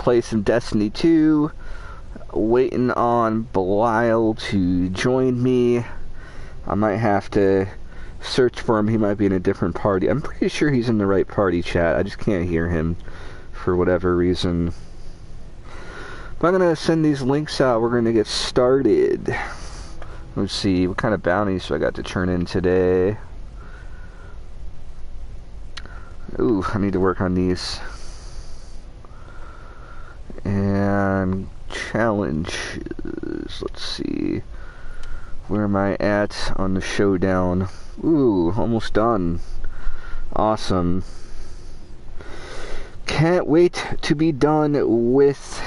play some Destiny 2. Waiting on Belial to join me. I might have to search for him. He might be in a different party. I'm pretty sure he's in the right party, chat. I just can't hear him for whatever reason. But I'm going to send these links out. We're going to get started. Let's see, what kind of bounties do I got to turn in today? Ooh, I need to work on these. And challenges. Let's see. Where am I at on the showdown? Ooh, almost done. Awesome. Can't wait to be done with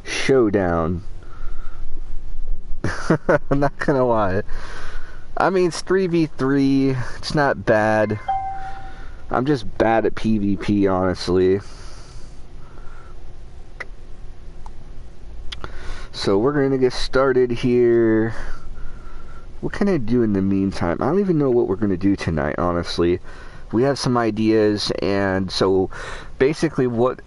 showdown. I'm not gonna lie. I mean, it's 3v3. It's not bad. I'm just bad at PvP, honestly. So we're gonna get started here. What can I do in the meantime? I don't even know what we're gonna do tonight, honestly. We have some ideas, and so basically what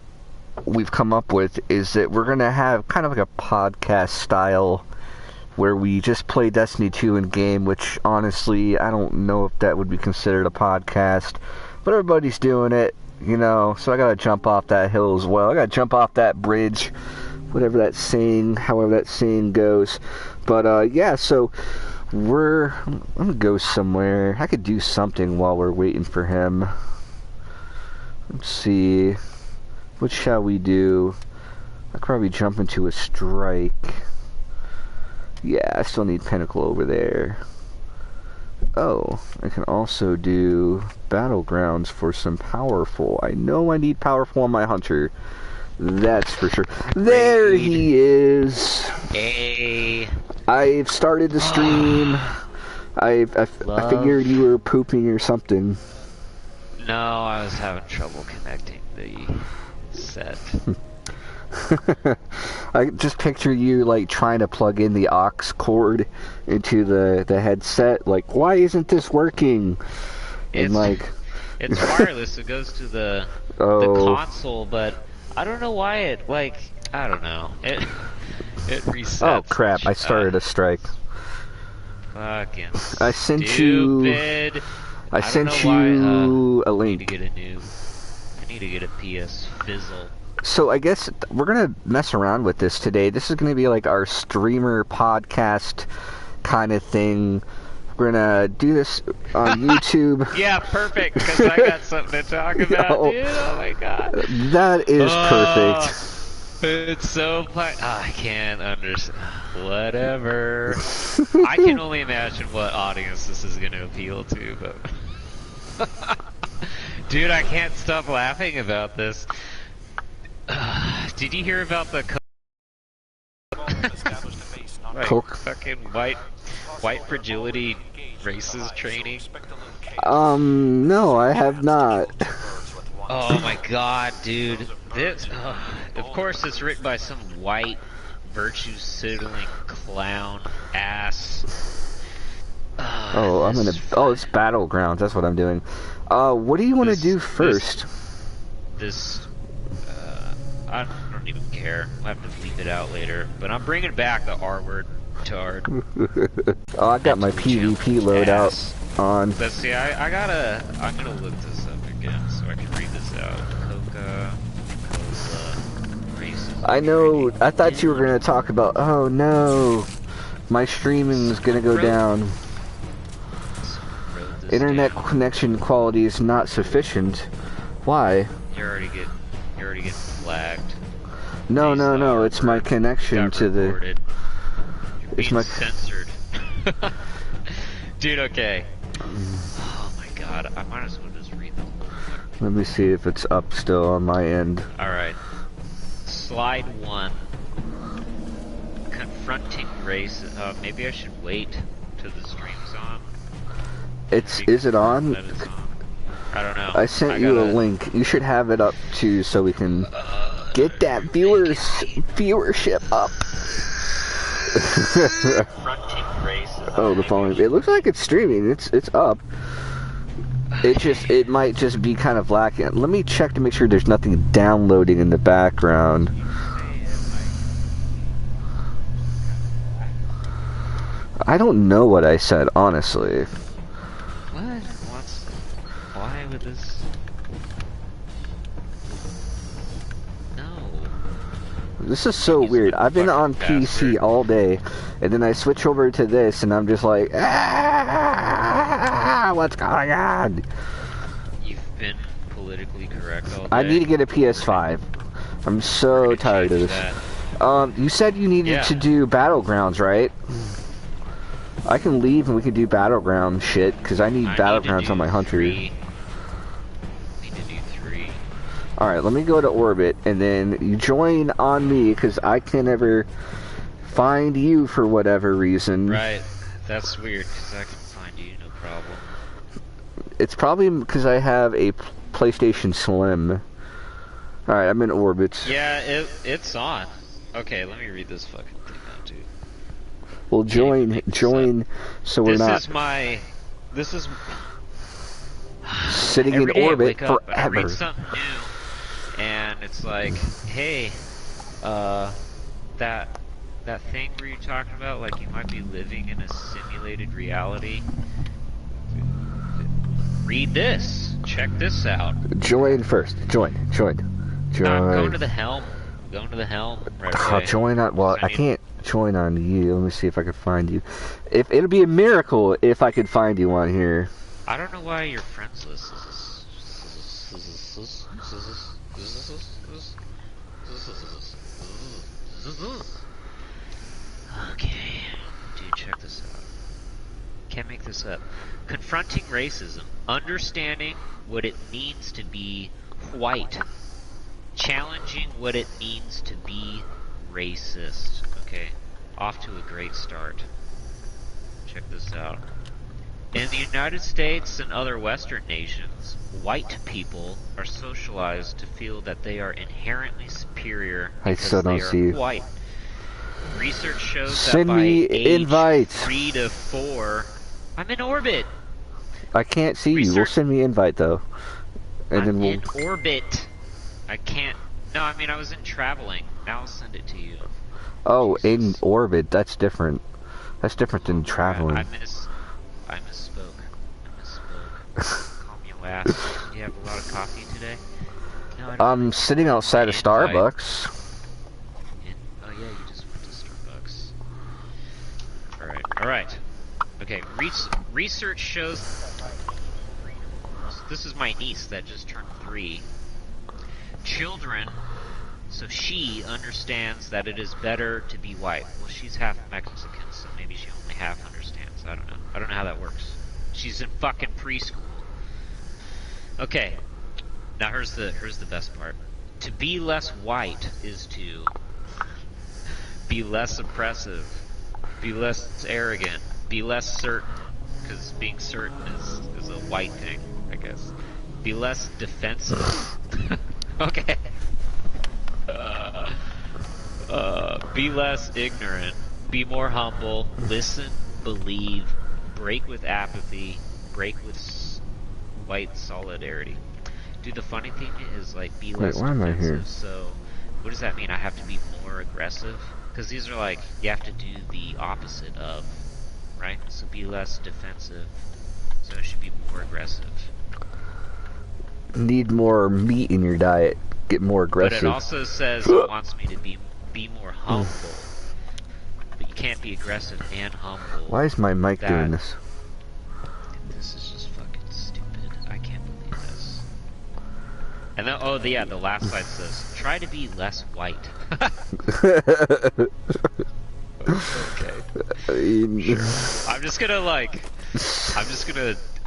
we've come up with is that we're gonna have kind of like a podcast style where we just play Destiny 2 in game, which honestly I don't know if that would be considered a podcast, but everybody's doing it, you know, so I gotta jump off that hill as well. I gotta jump off that bridge, whatever that saying, however that saying goes. But yeah, so I'm gonna go somewhere. I could do something while we're waiting for him. Let's see, what shall we do? I could probably jump into a strike. Yeah, I still need Pinnacle over there. Oh, I can also do Battlegrounds for some Powerful. I know I need Powerful on my Hunter. That's for sure. There he is. Hey. I've started the stream. I figured you were pooping or something. No, I was having trouble connecting the set. I just picture you like trying to plug in the aux cord into the headset. Like, why isn't this working? It's, and like, it's wireless. It goes to the console, but I don't know why it I don't know. It resets. Oh crap! I started a strike. Fucking I sent stupid. you. I sent you a link. I need to get a PS Fizzle. So I guess we're gonna mess around with this today. This is gonna be like our streamer podcast kind of thing. We're gonna do this on YouTube. Yeah, perfect, because I got something to talk about, dude. Oh my god. That is perfect. It's so I can't understand. Whatever. I can only imagine what audience this is gonna appeal to, but dude, I can't stop laughing about this. Did you hear about the fucking white fragility races training? No, I have not. Oh my god, dude. This, of course it's written by some white virtue-signaling clown ass. Oh, it's Battlegrounds, that's what I'm doing. What do you want to do first? I don't even care. I'll have to bleep it out later. But I'm bringing back the R-word, tard. Oh, I got my PvP loadout on. But see, I'm gonna look this up again so I can read this out. Coca-Cola races. I know, I thought you were gonna talk about, oh no, my streaming's gonna go down. Internet connection quality is not sufficient. Why? You're already getting flagged. No, it's my connection to the... It's my censored. Dude, okay. Oh my god, I might as well just read them. Let me see if it's up still on my end. Alright. Slide 1. Confronting race. Maybe I should wait till the stream's on. Is it on? I don't know. I sent you a link. You should have it up too, so we can get that viewership up. Fronting race. Oh, the following. It looks like it's streaming. It's up. it might just be kind of black. Let me check to make sure there's nothing downloading in the background. I don't know what I said, honestly. What? Why would this? No. This is so weird. I've been on PC all day, and then I switch over to this, and I'm just like, what's going on? You've been politically correct all day. I need to get a PS5. I'm so tired of this. You said you needed to do Battlegrounds, right? I can leave and we can do Battleground shit, because I need Battlegrounds on my Hunter. Need to do 3. Alright, let me go to Orbit, and then you join on me, because I can never find you for whatever reason. Right, that's weird, because I can find you, no problem. It's probably because I have a PlayStation Slim. Alright, I'm in Orbit. Yeah, it's on. Okay, let me read this fucking thing out, dude. Well, join, so we're not... This is... sitting in orbit forever. I read something new, and it's like, hey, that thing where you're talking about, like you might be living in a simulated reality. Read this. Check this out. Join first. Join. No, I'm going to the helm. I'm going to the helm right away. Join on. Well, I can't join on you. Let me see if I can find you. If it'll be a miracle if I could find you on here. I don't know why your friends list is. Okay, dude, check this out. Can't make this up. Confronting racism, understanding what it means to be white, challenging what it means to be racist. Okay, off to a great start. Check this out. In the United States and other Western nations, white people are socialized to feel that they are inherently superior because they are white. Research shows that by age 3 to 4, I'm in orbit. I can't see you. We'll send me an invite though, and I'm then we'll... in orbit. I can't. No, I mean I was in traveling. Now I'll send it to you. Oh, in orbit. That's different. That's different than traveling. I misspoke. Calm your ass. Do you have a lot of coffee today? No, I don't. I'm sitting outside of Starbucks. Oh yeah, you just went to Starbucks. Alright. Okay, research shows... This is my niece that just turned 3. Children... So she understands that it is better to be white. Well, she's half Mexican, so maybe she only half understands. I don't know. I don't know how that works. She's in fucking preschool. Okay. Now here's the best part. To be less white is to be less oppressive, be less arrogant, be less certain, because being certain is a white thing, I guess. Be less defensive. Okay. Be less ignorant, be more humble, listen, believe, break with apathy, break with white solidarity. Dude, the funny thing is, like, be less defensive, so what does that mean? I have to be more aggressive? Because these are like, you have to do the opposite of, right? So be less defensive, so it should be more aggressive. Need more meat in your diet. Get more aggressive. But it also says it wants me to be more humble. But you can't be aggressive and humble. Why is my mic doing this? This is just fucking stupid. I can't believe this. And then, oh, yeah, the last slide says, try to be less white. Okay. Sure.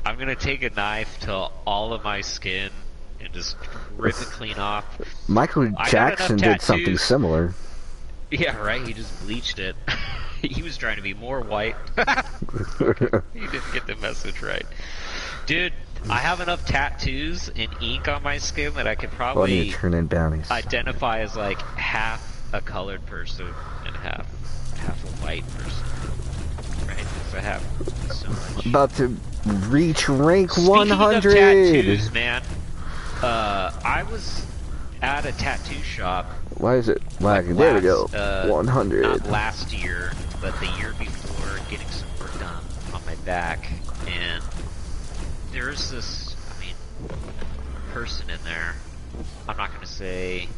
I'm gonna take a knife to all of my skin and just rip it clean off. Michael Jackson did something similar. Yeah, right? He just bleached it. He was trying to be more white. He didn't get the message right. Dude, I have enough tattoos and ink on my skin that I could probably turn in bounties. Identify as like half a colored person and half a white person. Right? Because I have so much. About to reach rank Speaking 100. of tattoos, man, I was at a tattoo shop. Why is it lagging? Like There we go. last, 100. Not last year, but the year before, getting some work done on my back, and there's this, person in there. I'm not gonna say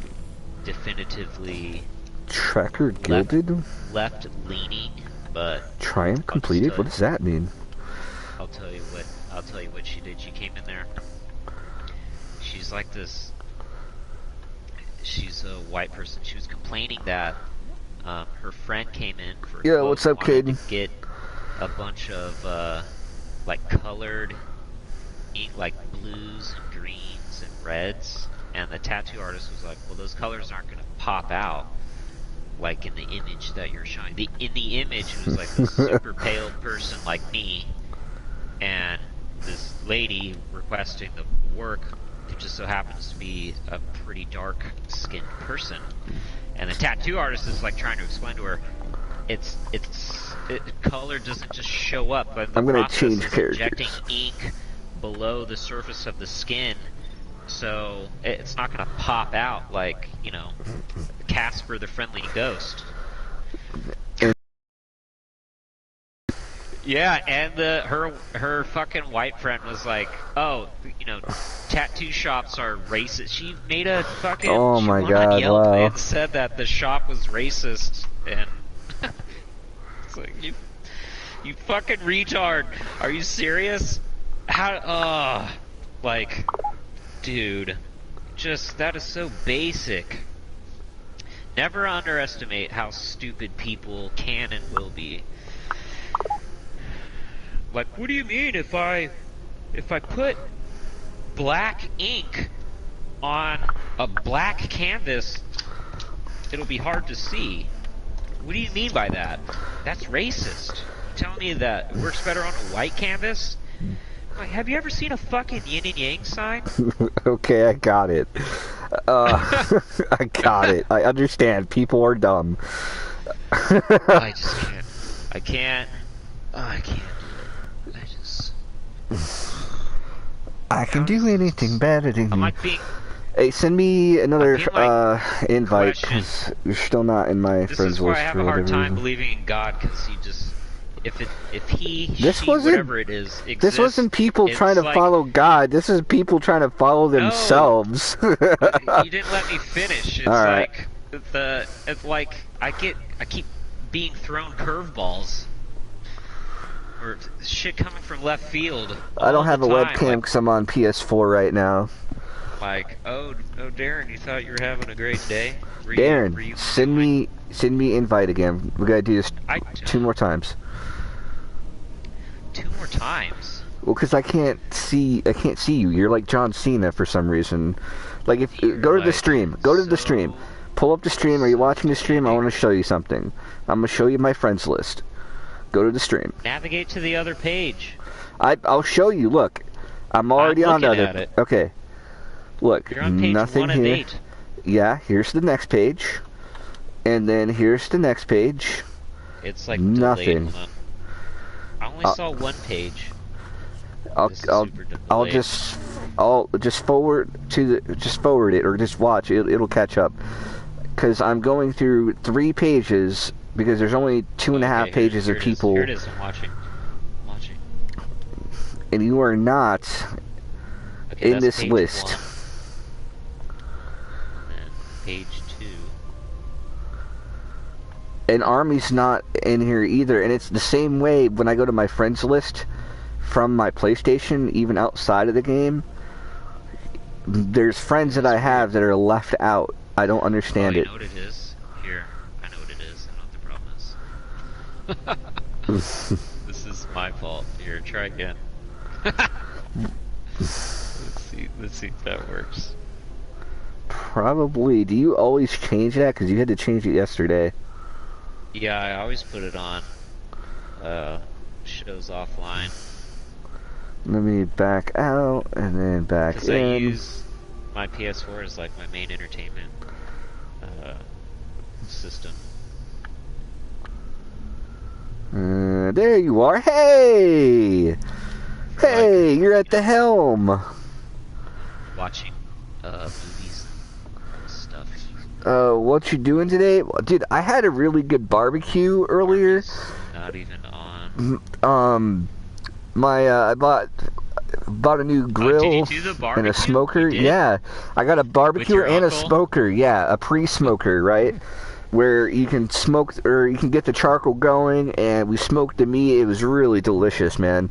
definitively Tracker gilded? left leaning, but Triumph completed? What does that mean? I'll tell you what she did. She came in there. She's like this. She's a white person. She was complaining that her friend came in for. Yeah, what's up, wanted kid? to get a bunch of like colored ink, like blues and greens and reds, and the tattoo artist was like, "Well, those colors aren't going to pop out." Like in the image that you're showing. In the image, it was like this super pale person like me, and this lady requesting the work who just so happens to be a pretty dark-skinned person. And the tattoo artist is like trying to explain to her, color doesn't just show up, but the I'm gonna process change is characters. injecting ink below the surface of the skin. So it's not going to pop out like, Casper the Friendly Ghost. Yeah, and her fucking white friend was like, "Oh, tattoo shops are racist." She made a fucking Oh she my went God, on Yelp wow. and said that the shop was racist, and it's like you fucking retard. Are you serious? How? Like. Dude, that is so basic. Never underestimate how stupid people can and will be. Like, what do you mean if I put black ink on a black canvas, it'll be hard to see? What do you mean by that? That's racist. You telling me that it works better on a white canvas? Like, have you ever seen a fucking yin and yang sign? Okay, I got it. I got it. I understand. People are dumb. I just can't. I can't. I can't do it. I just. I can do anything better than I'm you. like being. Hey, send me another invite, question. because you're still not in my This friends is why list I have for a hard whatever time reason. believing in God, because he just. If he, This she, wasn't- whatever it is, exists, This wasn't people it's trying to like, follow God. This is people trying to follow themselves. You didn't let me finish. It's Alright. it's like I keep being thrown curveballs. Or shit coming from left field. I don't all have the a time. webcam because I'm on PS4 right now. Like, oh, Darren, you thought you were having a great day? Were Darren, you send me invite again. We gotta do this I 2 more times. 2 more times. Well, because I can't see you. You're like John Cena for some reason. Like, if You're go to the like stream. Go to the stream. Pull up the stream. Are you watching the stream? I want to show you something. I'm gonna show you my friends list. Go to the stream. Navigate to the other page. I'll show you. Look, I'm already on the looking other. at it. Okay. Look, You're on page nothing 1 of here. 8. Yeah, here's the next page, and then here's the next page. It's like Nothing. delayed. Hold on. I only saw 1 page. I'll This is I'll super I'll delayed. just forward it or just watch it. It'll catch up. Because I'm going through 3 pages because there's only 2.5 Okay, pages here of it is. people, Here it is. I'm watching. and you are not Okay, in that's this page list. 1. And then page 2. And Army's not in here either, and it's the same way when I go to my friends list from my PlayStation, even outside of the game. There's friends that I have that are left out. I don't understand You it. know what it is? Here, I know what it is. I know what the problem is. This is my fault. Here, try again. Let's see if that works. Probably. Do you always change that? Because you had to change it yesterday. Yeah, I always put it on. Shows offline. Let me back out and then back Because I in. use my PS4 as like my main entertainment system. There you are. Hey! Hey, you're at the helm. Watching movies and stuff. What you doing today? Dude, I had a really good barbecue earlier. Not even on. I bought a new grill Did you do the barbecue? and a smoker. Yeah, I got a barbecue and a smoker. Yeah, a pre-smoker, right? Where you can smoke, or you can get the charcoal going, and we smoked the meat. It was really delicious, man.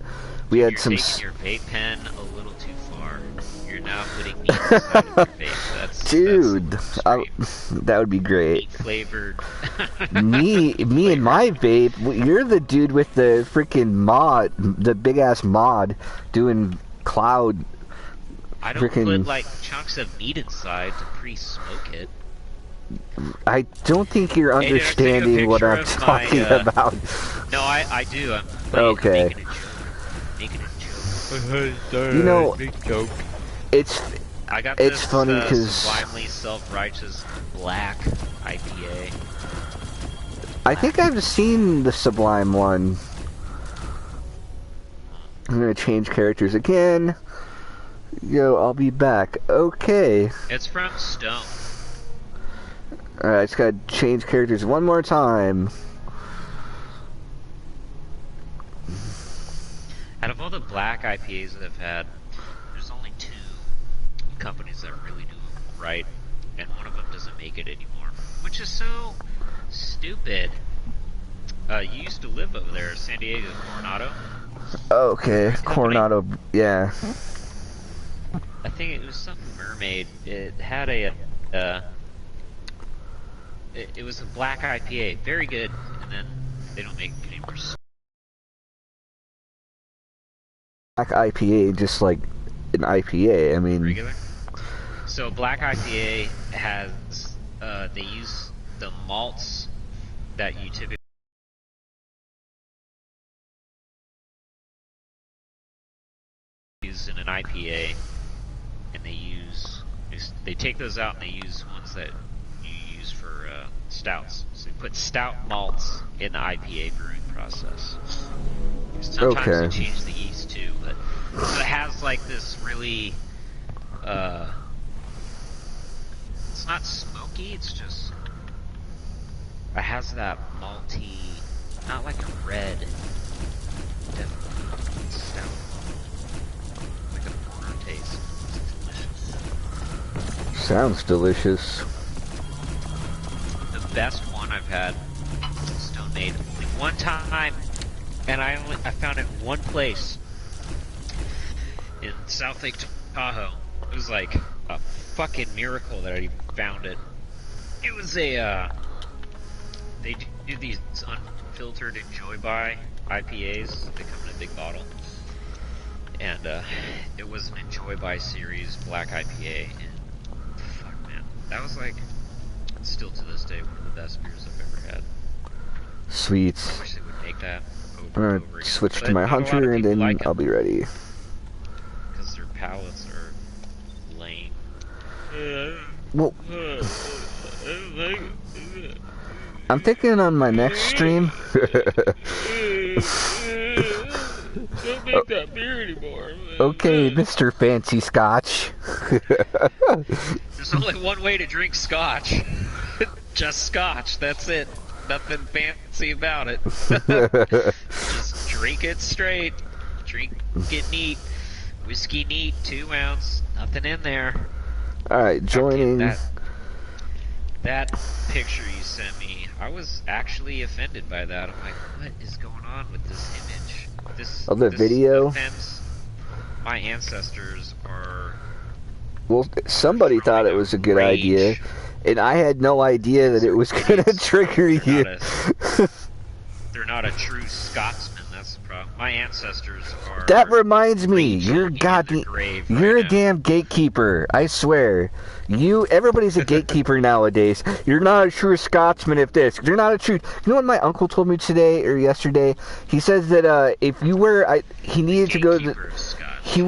We had some. You're taking your vape pen a little too far. You're now putting meat inside of your vape. Dude, that would be great. Meat flavored. me and my vape. You're the dude with the freaking mod, the big ass mod, doing cloud. I don't put like chunks of meat inside to pre-smoke it. I don't think you're understanding what I'm talking about. No, I do. I'm okay. Making a joke. You know, I got it's funny because sublimely self-righteous black IPA. I think I've seen the Sublime one. I'm gonna change characters again. Yo, I'll be back. Okay. It's from Stone. Alright, I just gotta change characters one more time. Out of all the black IPAs that I've had, there's only two companies that really do it right, and one of them doesn't make it anymore, which is so stupid. You used to live over there, San Diego, Coronado. Okay, Coronado, yeah. I think it was something Mermaid. It had it was a black IPA, very good, and then they don't make it anymore. Black IPA, just like an IPA, I mean... Regular? So black IPA has, they use the malts that you typically use in an IPA, and they take those out and they use ones that you use for stouts. So you put stout malts in the IPA brewing process. Sometimes okay. they change the yeast too, but it has like this really, it's not smoky, it's just, it has that malty, not like a red, definitely stout, like a porter taste. It's delicious. Sounds delicious. The best one I've had, Stone made only one time, and I found it one place in South Lake Tahoe. It was like a fucking miracle that I found it. It was they do these unfiltered Enjoy By IPAs. They come in a big bottle. And it was an Enjoy By series black IPA, and fuck man, that was like, still to this day, one of the best beers I've ever had. Sweet. I wish they would make that over I'm and over gonna again. switch But to my not a lot of hunter and people then like it, I'll be ready. because their palates are lame. Well, I'm thinking on my next stream. Don't make that beer anymore. Okay, Mr. Fancy Scotch. There's only one way to drink scotch. Just scotch, that's it. Nothing fancy about it. Just drink it straight. Drink it neat. Whiskey neat, 2 ounce. Nothing in there. Alright, joining. That picture you sent me, I was actually offended by that. I'm like, what is going on with this image? The video? Offends my ancestors are... Well, somebody thought it was a good idea, and I had no idea that it was gonna trigger you. They're not a true Scotsman, that's the problem. My ancestors are... That reminds me, you're a damn gatekeeper, I swear. Everybody's a gatekeeper nowadays. You're not a true Scotsman if this. You're not a true... You know what my uncle told me today, or yesterday? He says that, if you were... he needed to go to the... he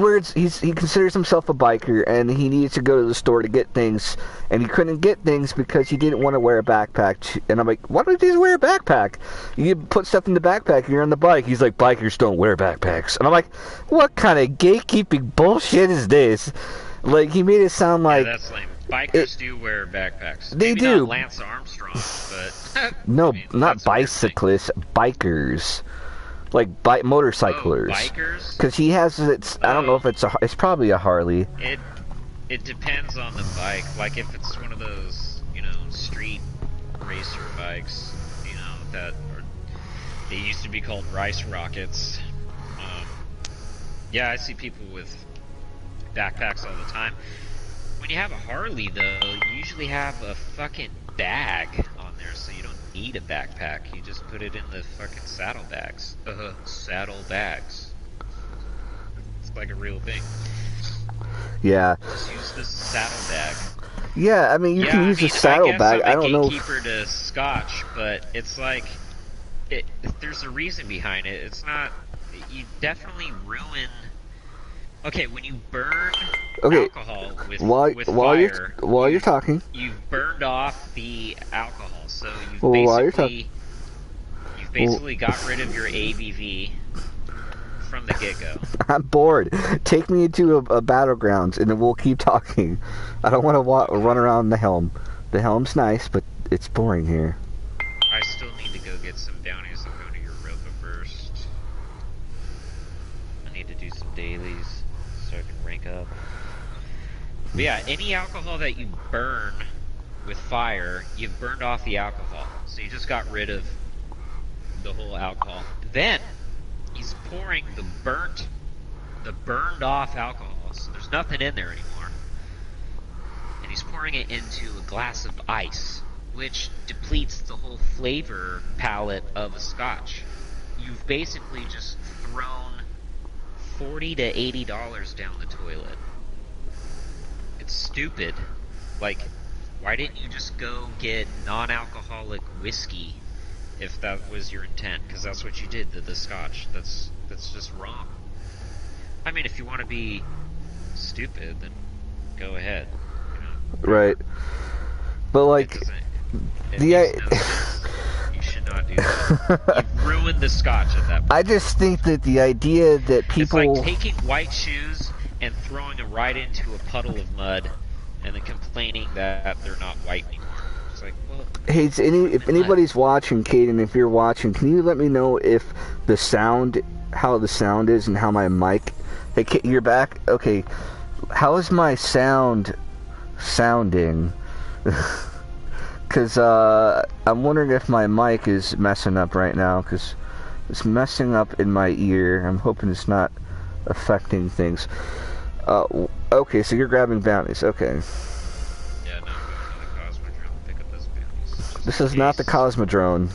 considers himself a biker, and he needs to go to the store to get things, and he couldn't get things because he didn't want to wear a backpack. And I'm like, why don't you just wear a backpack? You put stuff in the backpack and you're on the bike. He's like, bikers don't wear backpacks. And I'm like, what kind of gatekeeping bullshit is this? Like, he made it sound like... Yeah, that's lame. Bikers do wear backpacks. They Maybe do. Not Lance Armstrong, but... No, I mean, not bicyclists, bikers. Like motorcyclers. Oh, bikers? Because he has I don't know if it's probably a Harley. It depends on the bike. Like if it's one of those, street racer bikes, that they used to be called rice rockets. Yeah, I see people with backpacks all the time. When you have a Harley, though, you usually have a fucking bag on there, so you don't need a backpack. You just put it in the fucking saddlebags. Saddlebags. It's like a real thing. Yeah. Just use the saddlebag. Yeah, I mean, you can use the saddlebag. I don't know. Gatekeeper to Scotch, but it's like, there's a reason behind it. It's not. You definitely ruin. Okay, when you burn alcohol with fire, while you're talking, you've burned off the alcohol. So you've basically got rid of your ABV from the get-go. I'm bored. Take me into a battlegrounds, and then we'll keep talking. I don't want to run around the helm. The helm's nice, but it's boring here. I still need to go get some bounties. I'm going to Europa first. I need to do some dailies so I can rank up. But yeah, any alcohol that you burn with fire, you've burned off the alcohol. So you just got rid of the whole alcohol. Then he's pouring the burned off alcohol, so there's nothing in there anymore. And he's pouring it into a glass of ice, which depletes the whole flavor palette of a Scotch. You've basically just thrown $40 to $80 down the toilet. It's stupid. Like, why didn't you just go get non-alcoholic whiskey if that was your intent? Because that's what you did to the Scotch. That's just wrong. I mean, if you want to be stupid, then go ahead. Right. But like, you should not do that. You've ruined the Scotch at that point. I just think that the idea that people... It's like taking white shoes and throwing them right into a puddle of mud and then complaining that they're not white anymore. It's like, well... Hey, if anybody's watching, Caden, if you're watching, can you let me know if the sound, how the sound is and how my mic... Hey, you're back? Okay. How is my sound sounding? Because I'm wondering if my mic is messing up right now, because it's messing up in my ear. I'm hoping it's not affecting things. Okay, so you're grabbing bounties. Okay. Yeah, no, I'm going to the Cosmodrome to pick up those bounties. This is not the Cosmodrome.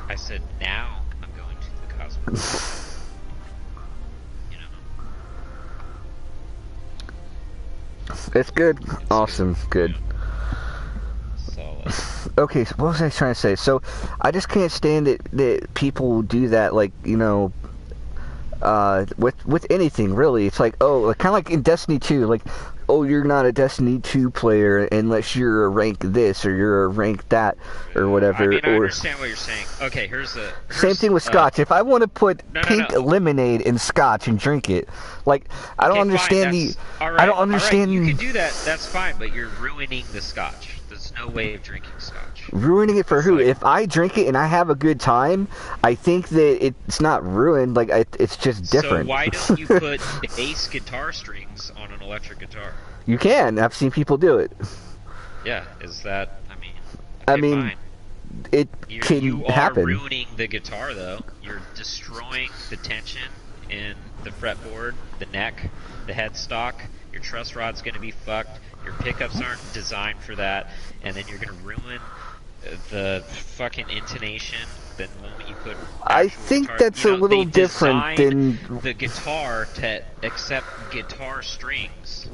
I said now I'm going to the Cosmodrome. It's good. Awesome. Good. Solid. Okay, so what was I trying to say? So, I just can't stand it that people do that, like, with anything, really. It's like, oh, kind of like in Destiny 2, like, oh, you're not a Destiny 2 player unless you're a rank this, or you're a rank that, or whatever. I mean, I understand what you're saying. Okay, same thing with Scotch. If I want to put pink lemonade in Scotch and drink it, like, I don't understand I don't understand... You can do that, that's fine, but you're ruining the Scotch. There's no way of drinking Scotch. Ruining it for who? If I drink it and I have a good time, I think that it's not ruined. Like, it's just different. So why don't you put bass guitar strings on an electric guitar? You can. I've seen people do it. Yeah, is that... I mean, fine. It can happen. You are ruining the guitar, though. You're destroying the tension in the fretboard, the neck, the headstock. Your truss rod's going to be fucked. Your pickups aren't designed for that, and then you're going to ruin the fucking intonation the moment you put... I think that's a little different than... the guitar to accept guitar strings.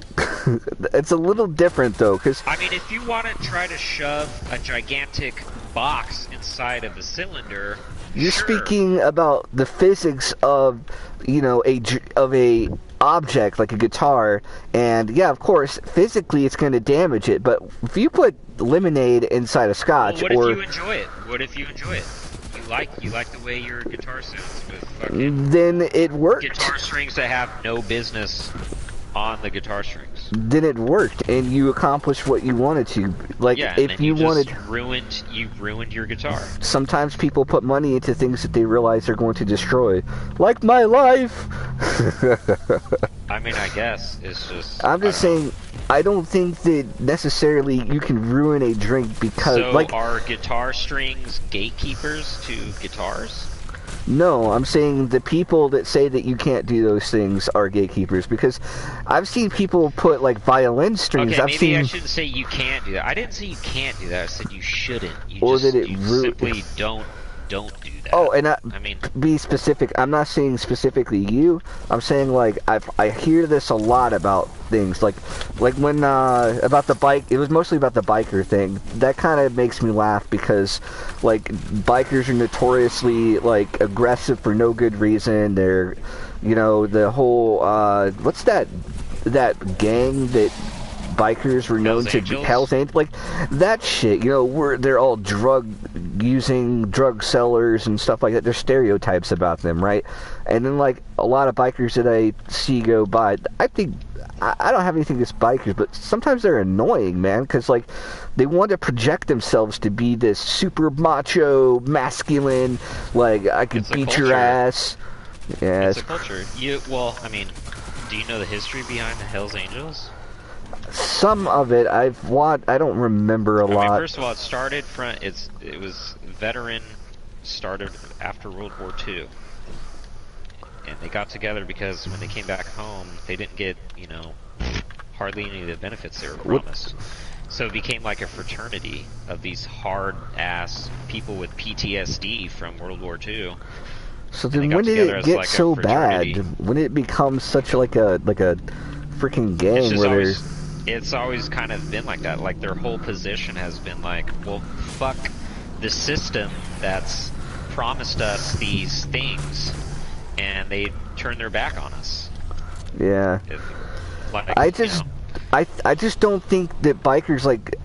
It's a little different, though, because... I mean, if you want to try to shove a gigantic box inside of a cylinder... You're speaking about the physics of, a object like a guitar, and yeah, of course, physically it's going to damage it. But if you put lemonade inside a scotch, What or if you enjoy it? What if you enjoy it? You like the way your guitar sounds with fucking then it worked. guitar strings that have no business on the guitar strings. Then it worked, and you accomplished what you wanted to. Like, Yeah, if and you just wanted, you've ruined your guitar. sometimes people put money into things that they realize they're going to destroy, like my life. I mean, I guess it's just. I'm just saying, I don't think that necessarily you can ruin a drink because, So like, are guitar strings gatekeepers to guitars? no, I'm saying the people that say that you can't do those things are gatekeepers, because I've seen people put like violin strings. Okay, I've maybe seen, I shouldn't say you can't do that. I didn't say you can't do that. I said you shouldn't. You Or just that it you simply don't do that. oh, and I mean, be specific. I'm not saying specifically you. I'm saying like I hear this a lot about things like when about the bike. It was mostly about the biker thing. That kind of makes me laugh because like bikers are notoriously like aggressive for no good reason. They're, you know, the whole what's that gang that bikers were known Hells to Angels? Hell's Angels, like that shit. You know, they're all drug sellers and stuff like that. There's stereotypes about them, right? And then like a lot of bikers that I see go by, I think I don't have anything against bikers, but sometimes they're annoying, man, because like they want to project themselves to be this super macho, masculine, like I could It's a beat your culture. ass. Yeah, it's a culture. Well, I mean, do you know the history behind the Hells Angels? some of it I've watched. I don't remember a I mean, lot. first of all, it started from it was veteran started after World War II, and they got together because when they came back home, they didn't get, you know, hardly any of the benefits they were promised. So it became like a fraternity of these hard-ass people with PTSD from World War II. So they then, got when did together it as, get like, a so bad? fraternity. When did it become such like a freaking gang It's just where it's always kind of been like that. Like their whole position has been like, well, fuck the system that's promised us these things, and they turn their back on us. yeah. I just don't think that bikers like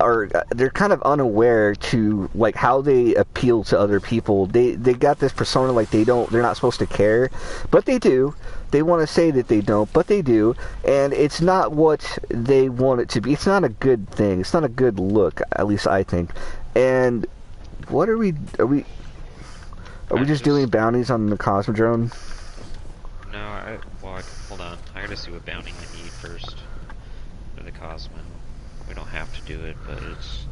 they're kind of unaware to like how they appeal to other people. They got this persona like they're not supposed to care, but they do. They want to say that they don't, but they do, and it's not what they want it to be. It's not a good thing. It's not a good look, at least I think. And what are we just doing bounties on the Cosmodrome? No, hold on. I gotta see what bounty we need first for the Cosmo. We don't have to do it, but it's.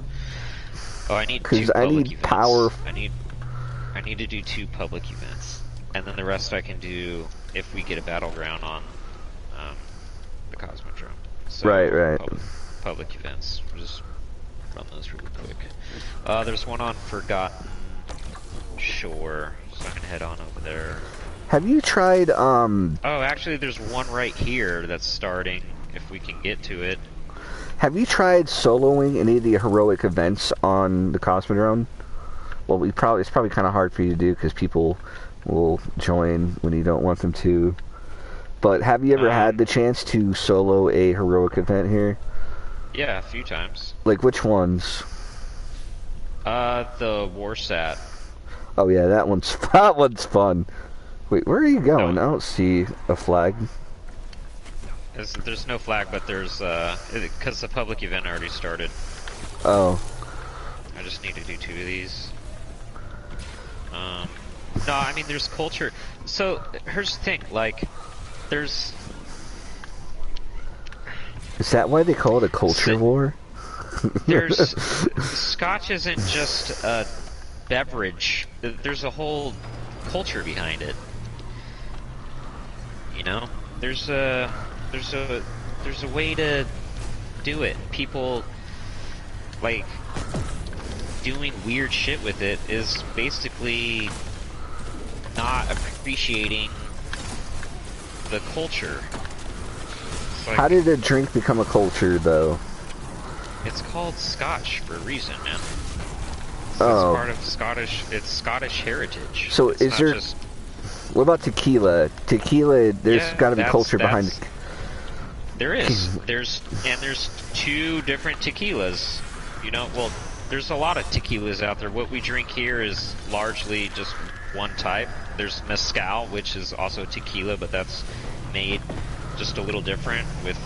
Oh, I need 2 public events. Power. I need to do 2 public events, and then the rest I can do if we get a battleground on the Cosmodrome. So, Right. Public events. We'll just run those really quick. There's one on Forgotten Shore, so I can head on over there. Have you tried Oh, actually, there's one right here that's starting. If we can get to it. Have you tried soloing any of the heroic events on the Cosmodrome? Well, it's probably kind of hard for you to do because people will join when you don't want them to. But have you ever had the chance to solo a heroic event here? Yeah, a few times. Like which ones? The Warsat. Oh yeah, that one's fun. Wait, where are you going? I don't see a flag. There's no flag, but there's because the public event already started. Oh. I just need to do 2 of these. No, I mean there's culture. So here's the thing, like there's. Is that why they call it a culture war? There's Scotch isn't just a beverage. There's a whole culture behind it. You know, there's a way to do it. People like doing weird shit with it is basically not appreciating the culture. Like, how did a drink become a culture, though? It's called Scotch for a reason, man. It's part of Scottish heritage. So it's is there? What about tequila? Tequila, there's got to be culture behind it. There is. There's two different tequilas. You know, well, there's a lot of tequilas out there. What we drink here is largely just one type. There's mezcal, which is also tequila, but that's made just a little different with,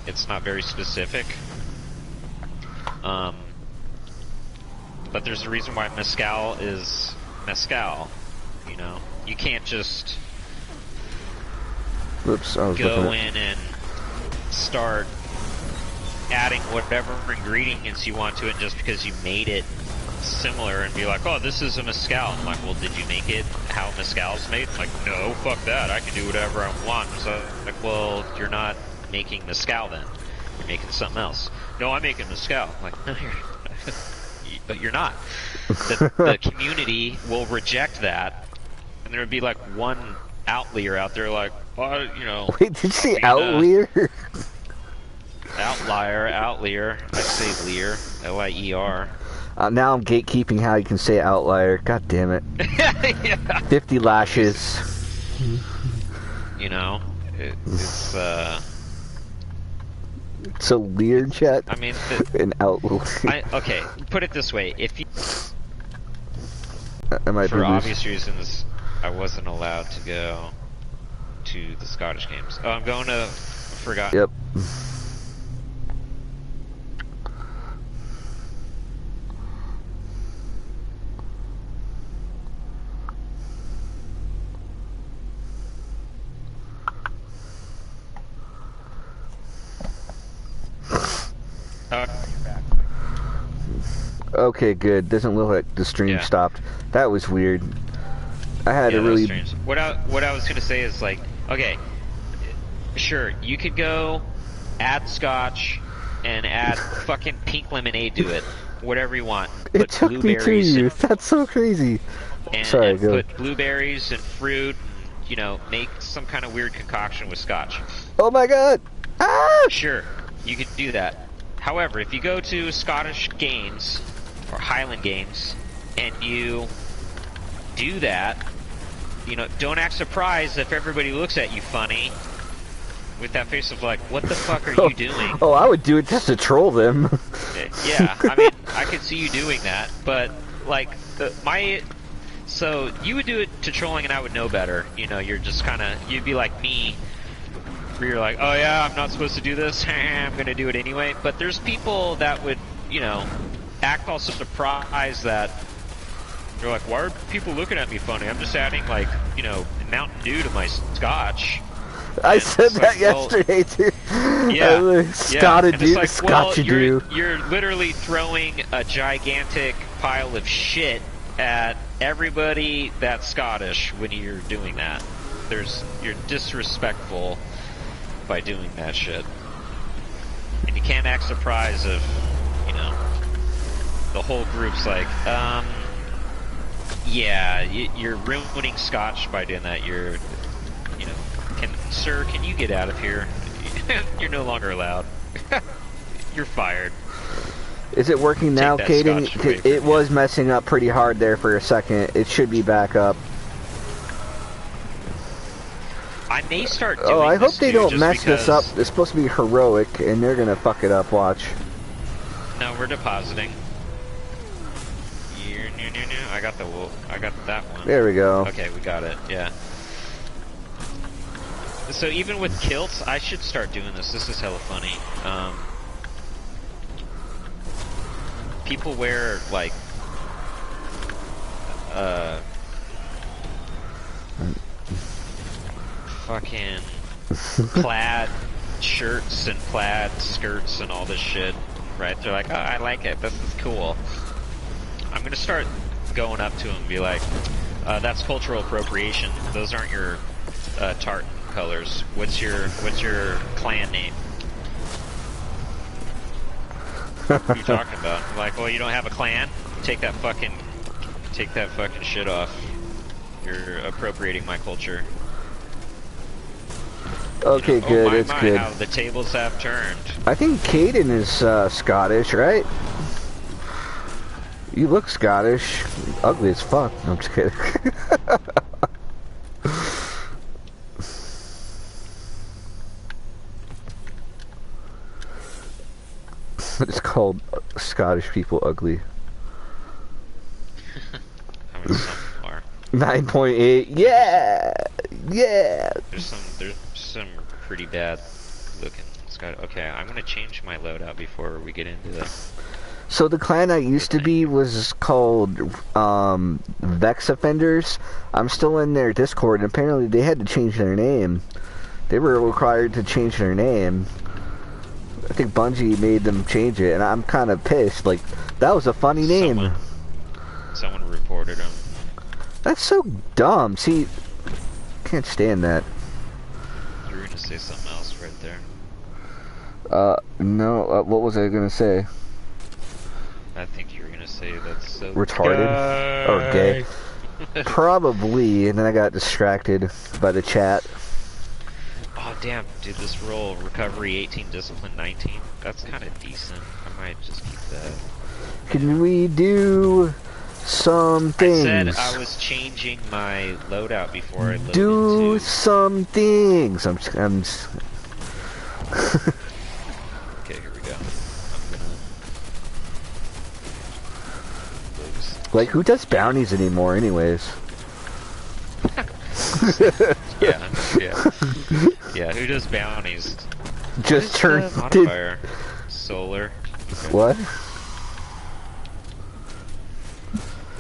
it's not very specific. But there's a reason why mezcal is mezcal, you know? You can't just Oops, I was go in and start adding whatever ingredients you want to it just because you made it similar and be like, oh, this is a mezcal. I'm like, well, did you make it how mezcal's made? I'm like, no, fuck that. I can do whatever I want. So, like, well, you're not making mezcal then. You're making something else. No, I'm making mezcal. I'm like, no, you're but you're not. The community will reject that, and there would be like one outlier out there like, oh, you know. Wait, did you say outlier? Outlier. I say leer. L-I-E-R. Now I'm gatekeeping how you can say outlier. God damn it. Yeah. 50 lashes. You know, it's So leer, chat? I mean, an outlier. Okay, put it this way. If you... For obvious reasons, I wasn't allowed to go to the Scottish games. Oh, I'm going to... Forgot. Yep. Okay, good. Doesn't look like the stream stopped. That was weird. I had to really... That was strange. What I was gonna say is like, okay, sure, you could go add scotch and add fucking pink lemonade to it, whatever you want. It took me 2 years. That's so crazy. Sorry, and put blueberries and fruit, and, you know, make some kind of weird concoction with scotch. Oh my god! Ah! Sure, you could do that. However, if you go to Scottish Games or Highland Games and you do that, you know, don't act surprised if everybody looks at you funny with that face of like, what the fuck are you doing? Oh, I would do it just to troll them. Yeah, I mean, I could see you doing that, but like so you would do it to trolling and I would know better. You know, you're just kind of, you'd be like me, where you're like, oh yeah, I'm not supposed to do this, I'm gonna do it anyway. But there's people that would, you know, act all surprised that they're like, why are people looking at me funny? I'm just adding, like, you know, Mountain Dew to my scotch. I said that yesterday too. Yeah, Scotch Dew. You're literally throwing a gigantic pile of shit at everybody that's Scottish when you're doing that. You're disrespectful by doing that shit. And you can't act surprised if, you know, the whole group's like, yeah, you're ruining scotch by doing that. You're, you know, sir, can you get out of here? You're no longer allowed. You're fired. Is it working now, Caden? It was messing up pretty hard there for a second. It should be back up. I may start doing I hope they don't mess because... this up. It's supposed to be heroic, and they're gonna fuck it up. Watch. No, we're depositing. I got that one. There we go. Okay, we got it. Yeah. So even with kilts, I should start doing this. This is hella funny. People wear like fucking plaid shirts and plaid skirts and all this shit, right? They're like, oh, I like it. This is cool. I'm gonna start going up to them and be like, that's cultural appropriation. Those aren't your tartan colors. What's your clan name? What are you talking about? I'm like, well, you don't have a clan? Take that fucking shit off. You're appropriating my culture. Okay, you know, good. It's good. How the tables have turned. I think Caden is Scottish, right? You look Scottish. Ugly as fuck. No, I'm just kidding. Scottish people ugly. I mean, some are. 9.8. Yeah, yeah. There's some pretty bad looking Scottish. Okay, I'm gonna change my loadout before we get into this. So the clan I used to be was called Vex Offenders. I'm still in their Discord, and apparently they had to change their name. They were required to change their name. I think Bungie made them change it, and I'm kind of pissed. Like, that was a funny name. Someone reported them. That's so dumb. See, can't stand that. You were gonna say something else right there. No, what was I gonna say? I think you were gonna say that's so retarded or gay. Probably, and then I got distracted by the chat. Oh damn, dude, this roll, recovery 18, discipline 19, that's kind of decent. I might just keep that. Can we do some things? I said I was changing my loadout before I loaded do into... some things. I'm Okay, here we go. I'm gonna... like, who does bounties anymore anyways? yeah. Yeah, who does bounties? Just turn modifier. Solar. Okay. What?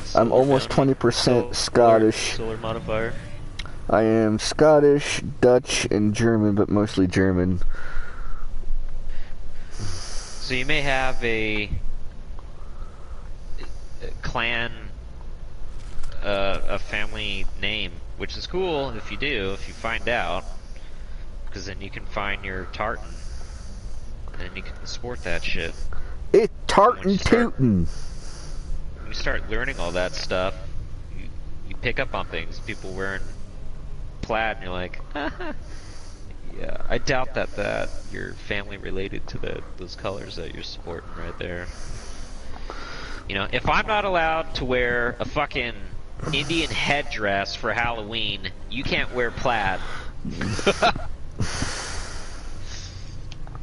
Solar I'm almost bounty. 20% Scottish. Solar modifier. I am Scottish, Dutch, and German, but mostly German. So you may have a clan, a family name, which is cool if you find out, because then you can find your tartan, and you can sport that shit. It's tartan tootin'. When you start learning all that stuff, you pick up on things. People wearing plaid, and you're like, yeah. I doubt that you're family related to those colors that you're sporting right there. You know, if I'm not allowed to wear a fucking Indian headdress for Halloween, you can't wear plaid.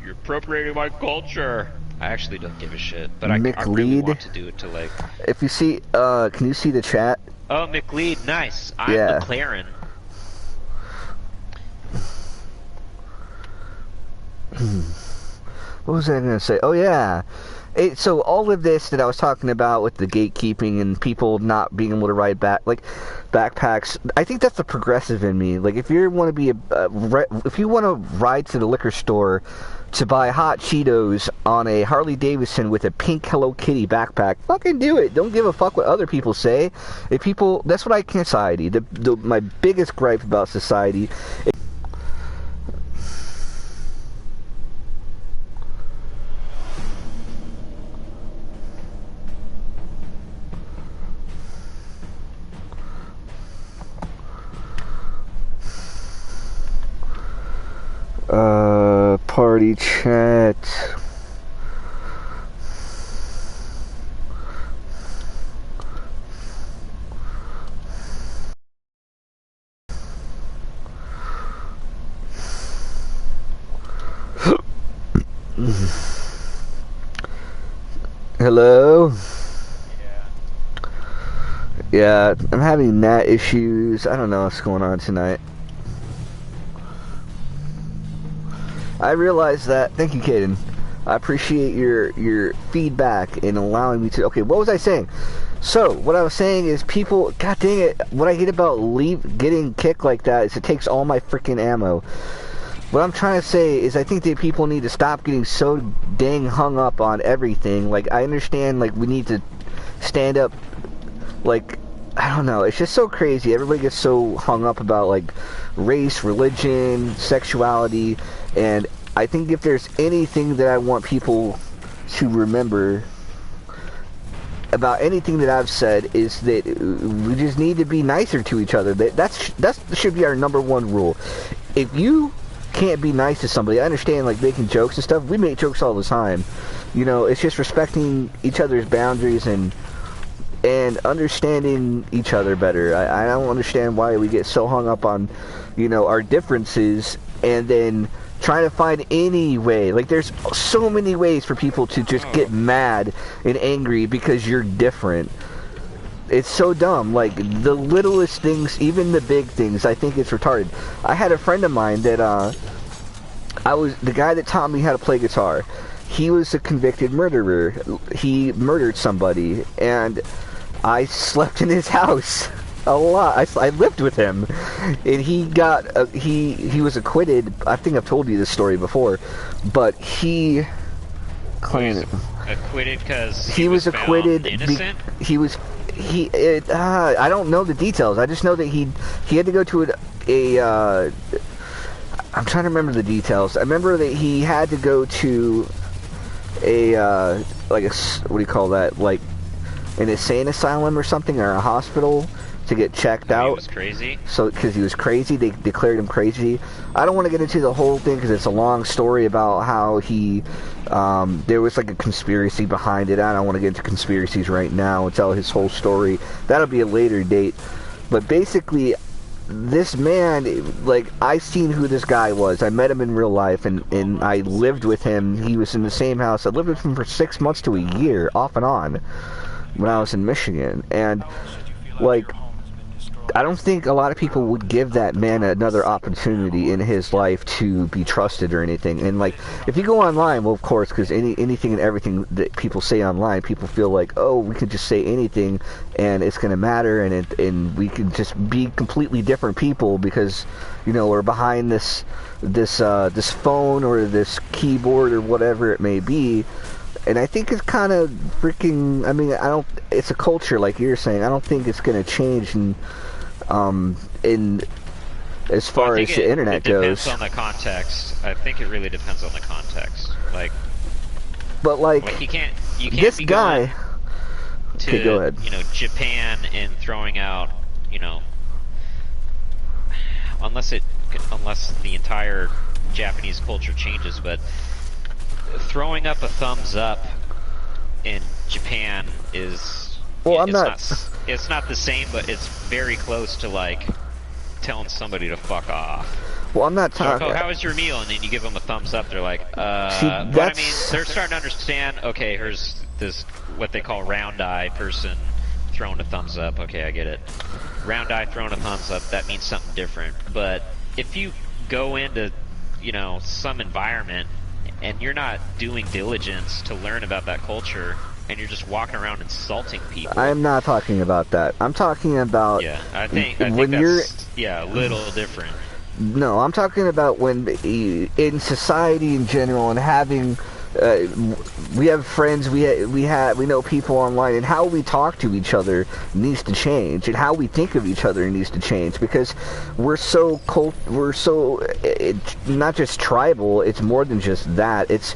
You're appropriating my culture. I actually don't give a shit, but I really want to do it to, like... If you see, can you see the chat? Oh, McLeod, nice. I'm yeah. McLaren. What was I gonna say? Oh yeah. So all of this that I was talking about with the gatekeeping and people not being able to ride backpacks, I think that's the progressive in me. Like, if you want to be if you want to ride to the liquor store to buy hot Cheetos on a Harley Davidson with a pink Hello Kitty backpack, fucking do it. Don't give a fuck what other people say. If people, that's what I can't. Society. My biggest gripe about society. Party chat. Hello? Yeah, I'm having gnat issues. I don't know what's going on tonight. I realize that. Thank you, Caden. I appreciate your feedback in allowing me to... Okay, what was I saying? So, what I was saying is people... God dang it. What I hate about getting kicked like that is it takes all my freaking ammo. What I'm trying to say is I think that people need to stop getting so dang hung up on everything. Like, I understand, like, we need to stand up... Like, I don't know. It's just so crazy. Everybody gets so hung up about, like, race, religion, sexuality... And I think if there's anything that I want people to remember about anything that I've said is that we just need to be nicer to each other. That should be our #1 rule. If you can't be nice to somebody, I understand, like, making jokes and stuff. We make jokes all the time. You know, it's just respecting each other's boundaries and understanding each other better. I don't understand why we get so hung up on, you know, our differences and then trying to find any way. Like, there's so many ways for people to just get mad and angry because you're different. It's so dumb. Like, the littlest things, even the big things, I think it's retarded. I had a friend of mine that, the guy that taught me how to play guitar. He was a convicted murderer. He murdered somebody, and I slept in his house a lot. I lived with him, and he got he was acquitted. I think I've told you this story before, but he claimed acquitted because he was acquitted. Innocent. I don't know the details. I just know that he had to go to I'm trying to remember the details. I remember that he had to go to what do you call that? Like an insane asylum or something, or a hospital to get checked out. He was crazy. So, because he was crazy, they declared him crazy. I don't want to get into the whole thing because it's a long story about how he, there was like a conspiracy behind it. I don't want to get into conspiracies right now and tell his whole story. That'll be a later date. But basically, this man, like, I seen who this guy was. I met him in real life, and I lived with him. He was in the same house. I lived with him for 6 months to a year, off and on, when I was in Michigan. And, like, I don't think a lot of people would give that man another opportunity in his life to be trusted or anything. And, like, if you go online, well, of course, because anything and everything that people say online, people feel like, oh, we can just say anything and it's going to matter, and we can just be completely different people because, you know, we're behind this phone or this keyboard or whatever it may be. And I think it's kind of freaking, I mean, it's a culture, like you're saying. I don't think it's going to change in as far as the internet goes. It depends on the context. I think it really depends on the context. Like, but like you can't this be guy to, okay, go ahead. You know, Japan and throwing out, you know, unless the entire Japanese culture changes, but throwing up a thumbs up in Japan is, well, it's not the same, but it's very close to, like, telling somebody to fuck off. Well, I'm not talking. So, how was your meal? And then you give them a thumbs up. They're like, See, but I mean, they're starting to understand. Okay, here's this what they call round eye person throwing a thumbs up. Okay, I get it. Round eye throwing a thumbs up. That means something different. But if you go into, you know, some environment and you're not doing diligence to learn about that culture, and you're just walking around insulting people. I'm not talking about that. I'm talking about I think when that's, a little different. No, I'm talking about when in society in general and having we have friends, we know people online, and how we talk to each other needs to change, and how we think of each other needs to change, because we're so not just tribal. It's more than just that. It's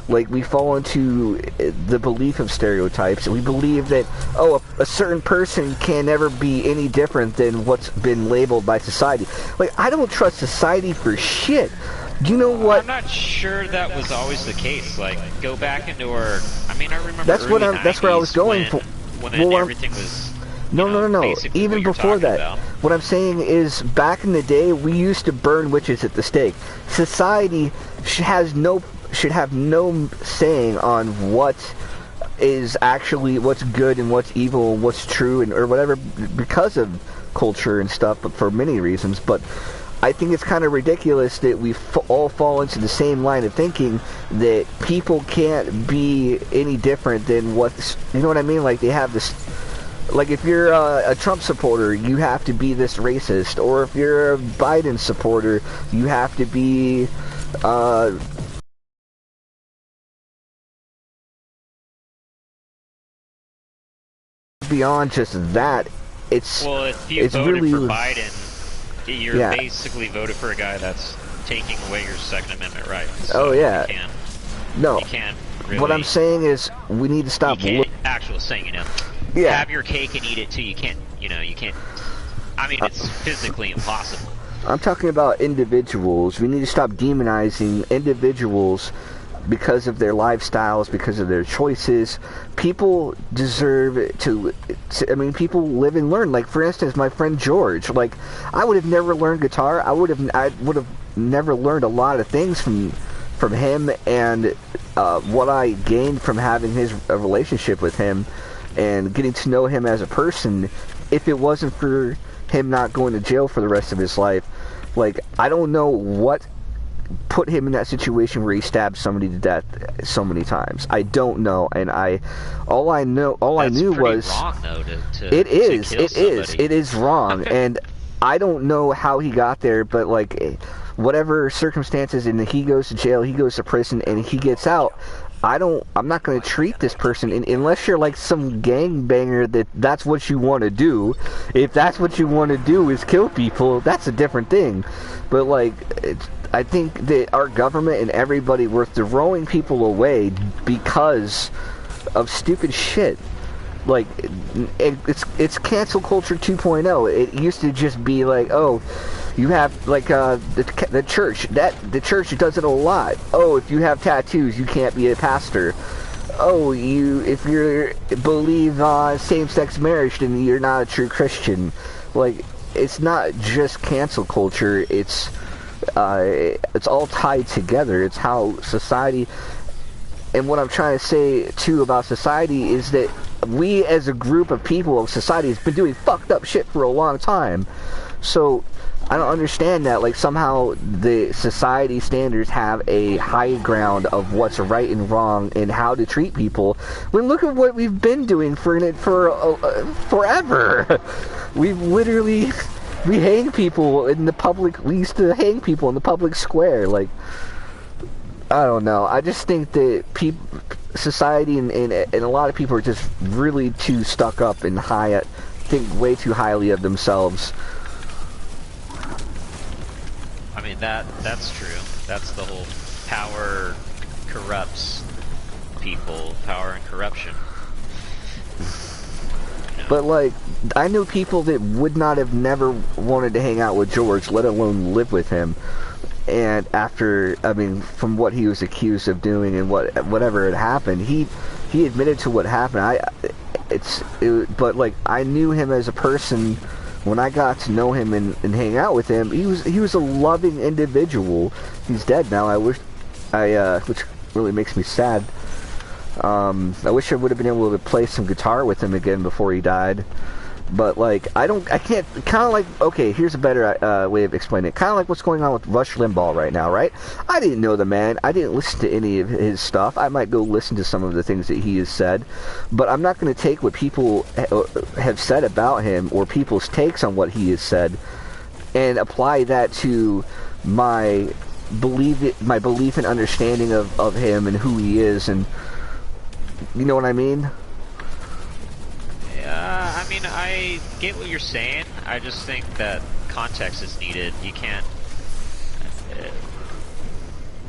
like we fall into the belief of stereotypes, and we believe that, oh, a certain person can never be any different than what's been labeled by society. Like, I don't trust society for shit. Do you know what? I'm not sure that was always the case. Like, go back into our. I mean, I remember. That's where I was going for. When everything was. No. Even before that, what I'm saying is, back in the day, we used to burn witches at the stake. Society should have no saying on what is actually what's good and what's evil and what's true and or whatever, because of culture and stuff, but for many reasons. But I think it's kind of ridiculous that we all fall into the same line of thinking that people can't be any different than what's, you know what I mean? Like, they have this, like, if you're a Trump supporter, you have to be this racist, or if you're a Biden supporter, you have to be beyond just that. If you voted really for Biden, you're basically voted for a guy that's taking away your Second Amendment rights. So you can't really, what I'm saying is, we need to stop. Actual saying, have your cake and eat it too. You can't. I mean, it's physically impossible. I'm talking about individuals. We need to stop demonizing individuals because of their lifestyles, because of their choices. People deserve to, I mean, people live and learn. Like, for instance, my friend George, like, I would have never learned guitar. I would have never learned a lot of things from him, and what I gained from having a relationship with him and getting to know him as a person, if it wasn't for him not going to jail for the rest of his life. Like, I don't know what put him in that situation where he stabbed somebody to death so many times. I don't know, and all I knew was wrong, though, to it is somebody. it is wrong, and I don't know how he got there, but like whatever circumstances, and he goes to jail, he goes to prison, and he gets out. I'm not going to treat this person unless you're like some gangbanger that's what you want to do. If that's what you want to do is kill people, that's a different thing. But like, I think that our government and everybody were throwing people away because of stupid shit. Like, it's cancel culture 2.0. It used to just be like, oh, you have like the church. The church does it a lot. Oh, if you have tattoos, you can't be a pastor. Oh, if you believe same-sex marriage, then you're not a true Christian. Like, it's not just cancel culture. It's all tied together. It's how society. And what I'm trying to say too about society is that we as a group of people of society has been doing fucked up shit for a long time. So I don't understand that, like, somehow the society standards have a high ground of what's right and wrong and how to treat people, when look at what we've been doing for forever. We hang people in the public. We used to hang people in the public square. Like, I don't know. I just think that society and a lot of people are just really too stuck up and think way too highly of themselves. I mean, that's true. That's the whole power corrupts people, power and corruption. But like, I knew people that would not have never wanted to hang out with George, let alone live with him. And after, I mean, from what he was accused of doing and whatever had happened, he admitted to what happened. But like, I knew him as a person. When I got to know him and hang out with him, he was a loving individual. He's dead now. Which really makes me sad. I wish I would have been able to play some guitar with him again before he died. But like, I can't, kind of like, okay, here's a better way of explaining it. Kind of like what's going on with Rush Limbaugh right now, right? I didn't know the man. I didn't listen to any of his stuff. I might go listen to some of the things that he has said, but I'm not going to take what people have said about him or people's takes on what he has said and apply that to my belief and understanding of him and who he is, and you know what I mean? I mean, I get what you're saying. I just think that context is needed. You can't...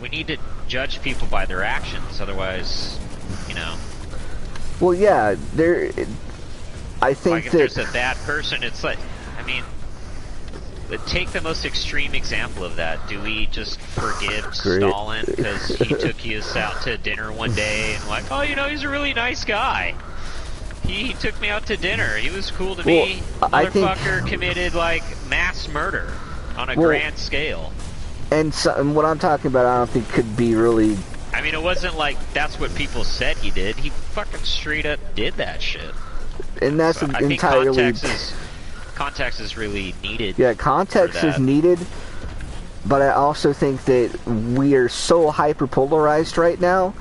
we need to judge people by their actions, otherwise, you know... Well, yeah, I think like, if there's a bad person, it's like... I mean... Take the most extreme example of that. Do we just forgive Stalin because he took us out to dinner one day and like, oh, you know, he's a really nice guy. He took me out to dinner. He was cool to me. Motherfucker committed, like, mass murder on a grand scale. And what I'm talking about, I don't think could be really... I mean, it wasn't like that's what people said he did. He fucking straight up did that shit. And that's entirely... Context is really needed. Yeah, context is needed, but I also think that we are so hyper-polarized right now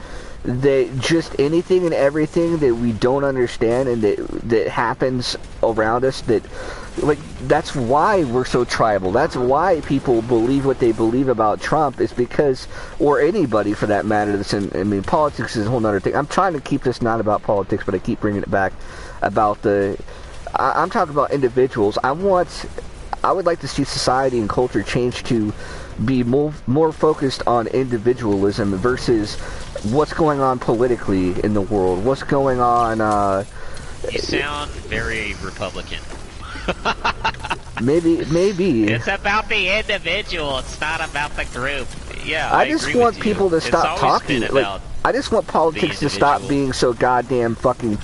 that just anything and everything that we don't understand and that happens around us, that, like, that's why we're so tribal. That's why people believe what they believe about Trump, is because, or anybody for that matter. I mean, politics is a whole other thing. I'm trying to keep this not about politics, but I keep bringing it back about I'm talking about individuals. I would like to see society and culture change to be more focused on individualism versus what's going on politically in the world. What's going on? You sound very Republican. Maybe. It's about the individual. It's not about the group. Yeah, I just want people to stop talking. Like, I just want politics to stop being so goddamn fucking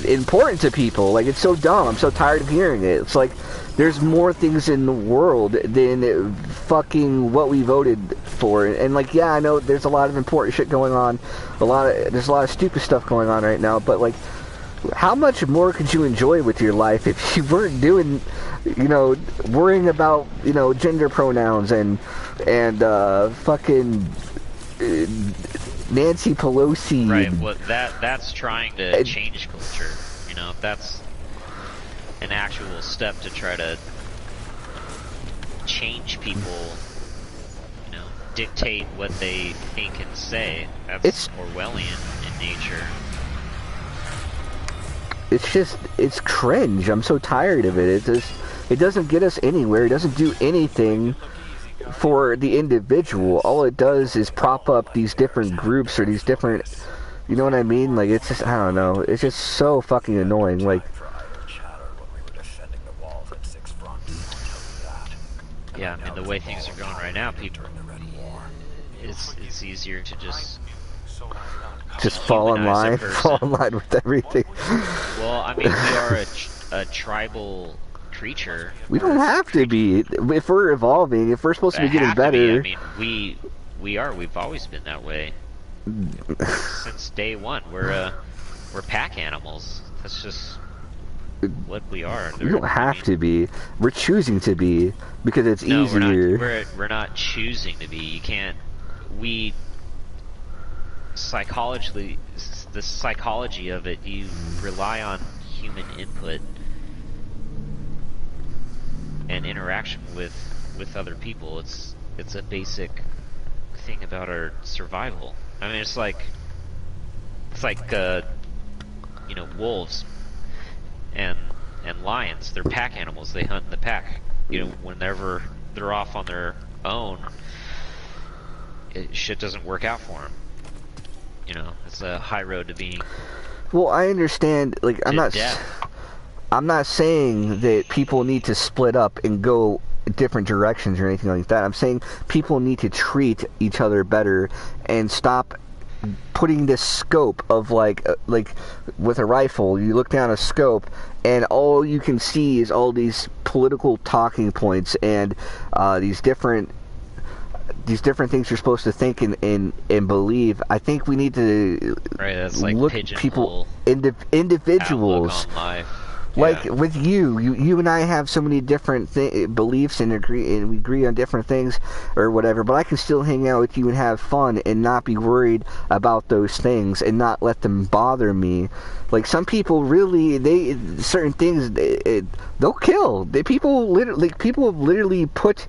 important to people. Like, it's so dumb. I'm so tired of hearing it. It's like there's more things in the world than fucking what we voted for. And like, yeah, I know there's a lot of important shit going on. There's a lot of stupid stuff going on right now. But like, how much more could you enjoy with your life if you weren't doing, worrying about, gender pronouns and fucking Nancy Pelosi. Right. Well, that's trying to change culture. If that's an actual step to try to change people, dictate what they think and say. That's Orwellian in nature. It's cringe. I'm so tired of it. It doesn't get us anywhere. It doesn't do anything for the individual. All it does is prop up these different groups or these different, you know what I mean? Like, it's just, I don't know. It's just so fucking annoying. Like, yeah, I mean, the way things are going right now, people, it's easier to just fall in line with everything. Well, I mean, we are a tribal creature. We don't have to be. If we're evolving, if we're supposed to be getting better. I mean, we are. We've always been that way since day one. We're pack animals. That's just what we are. We don't have to be. We're choosing to be because it's easier. We're not choosing to be. You can't. We psychologically, the psychology of it, you rely on human input and interaction with other people. It's a basic thing about our survival. I mean, it's like wolves and lions. They're pack animals. They hunt in the pack. Whenever they're off on their own, shit doesn't work out for them. It's a high road to being. Well, I understand. Like, I'm not saying that people need to split up and go different directions or anything like that. I'm saying people need to treat each other better and stop putting this scope of like with a rifle. You look down a scope and all you can see is all these political talking points and these different things you're supposed to think and believe. I think we need to look at people, individuals. Like, with you and I have so many different beliefs and we agree on different things or whatever, but I can still hang out with you and have fun and not be worried about those things and not let them bother me. Like, some people really, certain things, they'll kill. People have literally put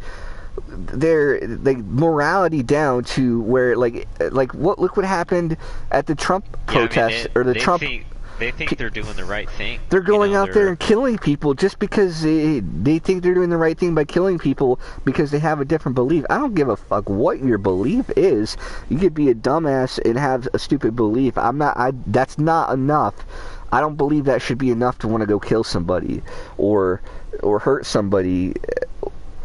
their morality down to where look what happened at the Trump protest or the Trump. They think they're doing the right thing. They're going out there and killing people just because they think they're doing the right thing by killing people because they have a different belief. I don't give a fuck what your belief is. You could be a dumbass and have a stupid belief. That's not enough. I don't believe that should be enough to want to go kill somebody or hurt somebody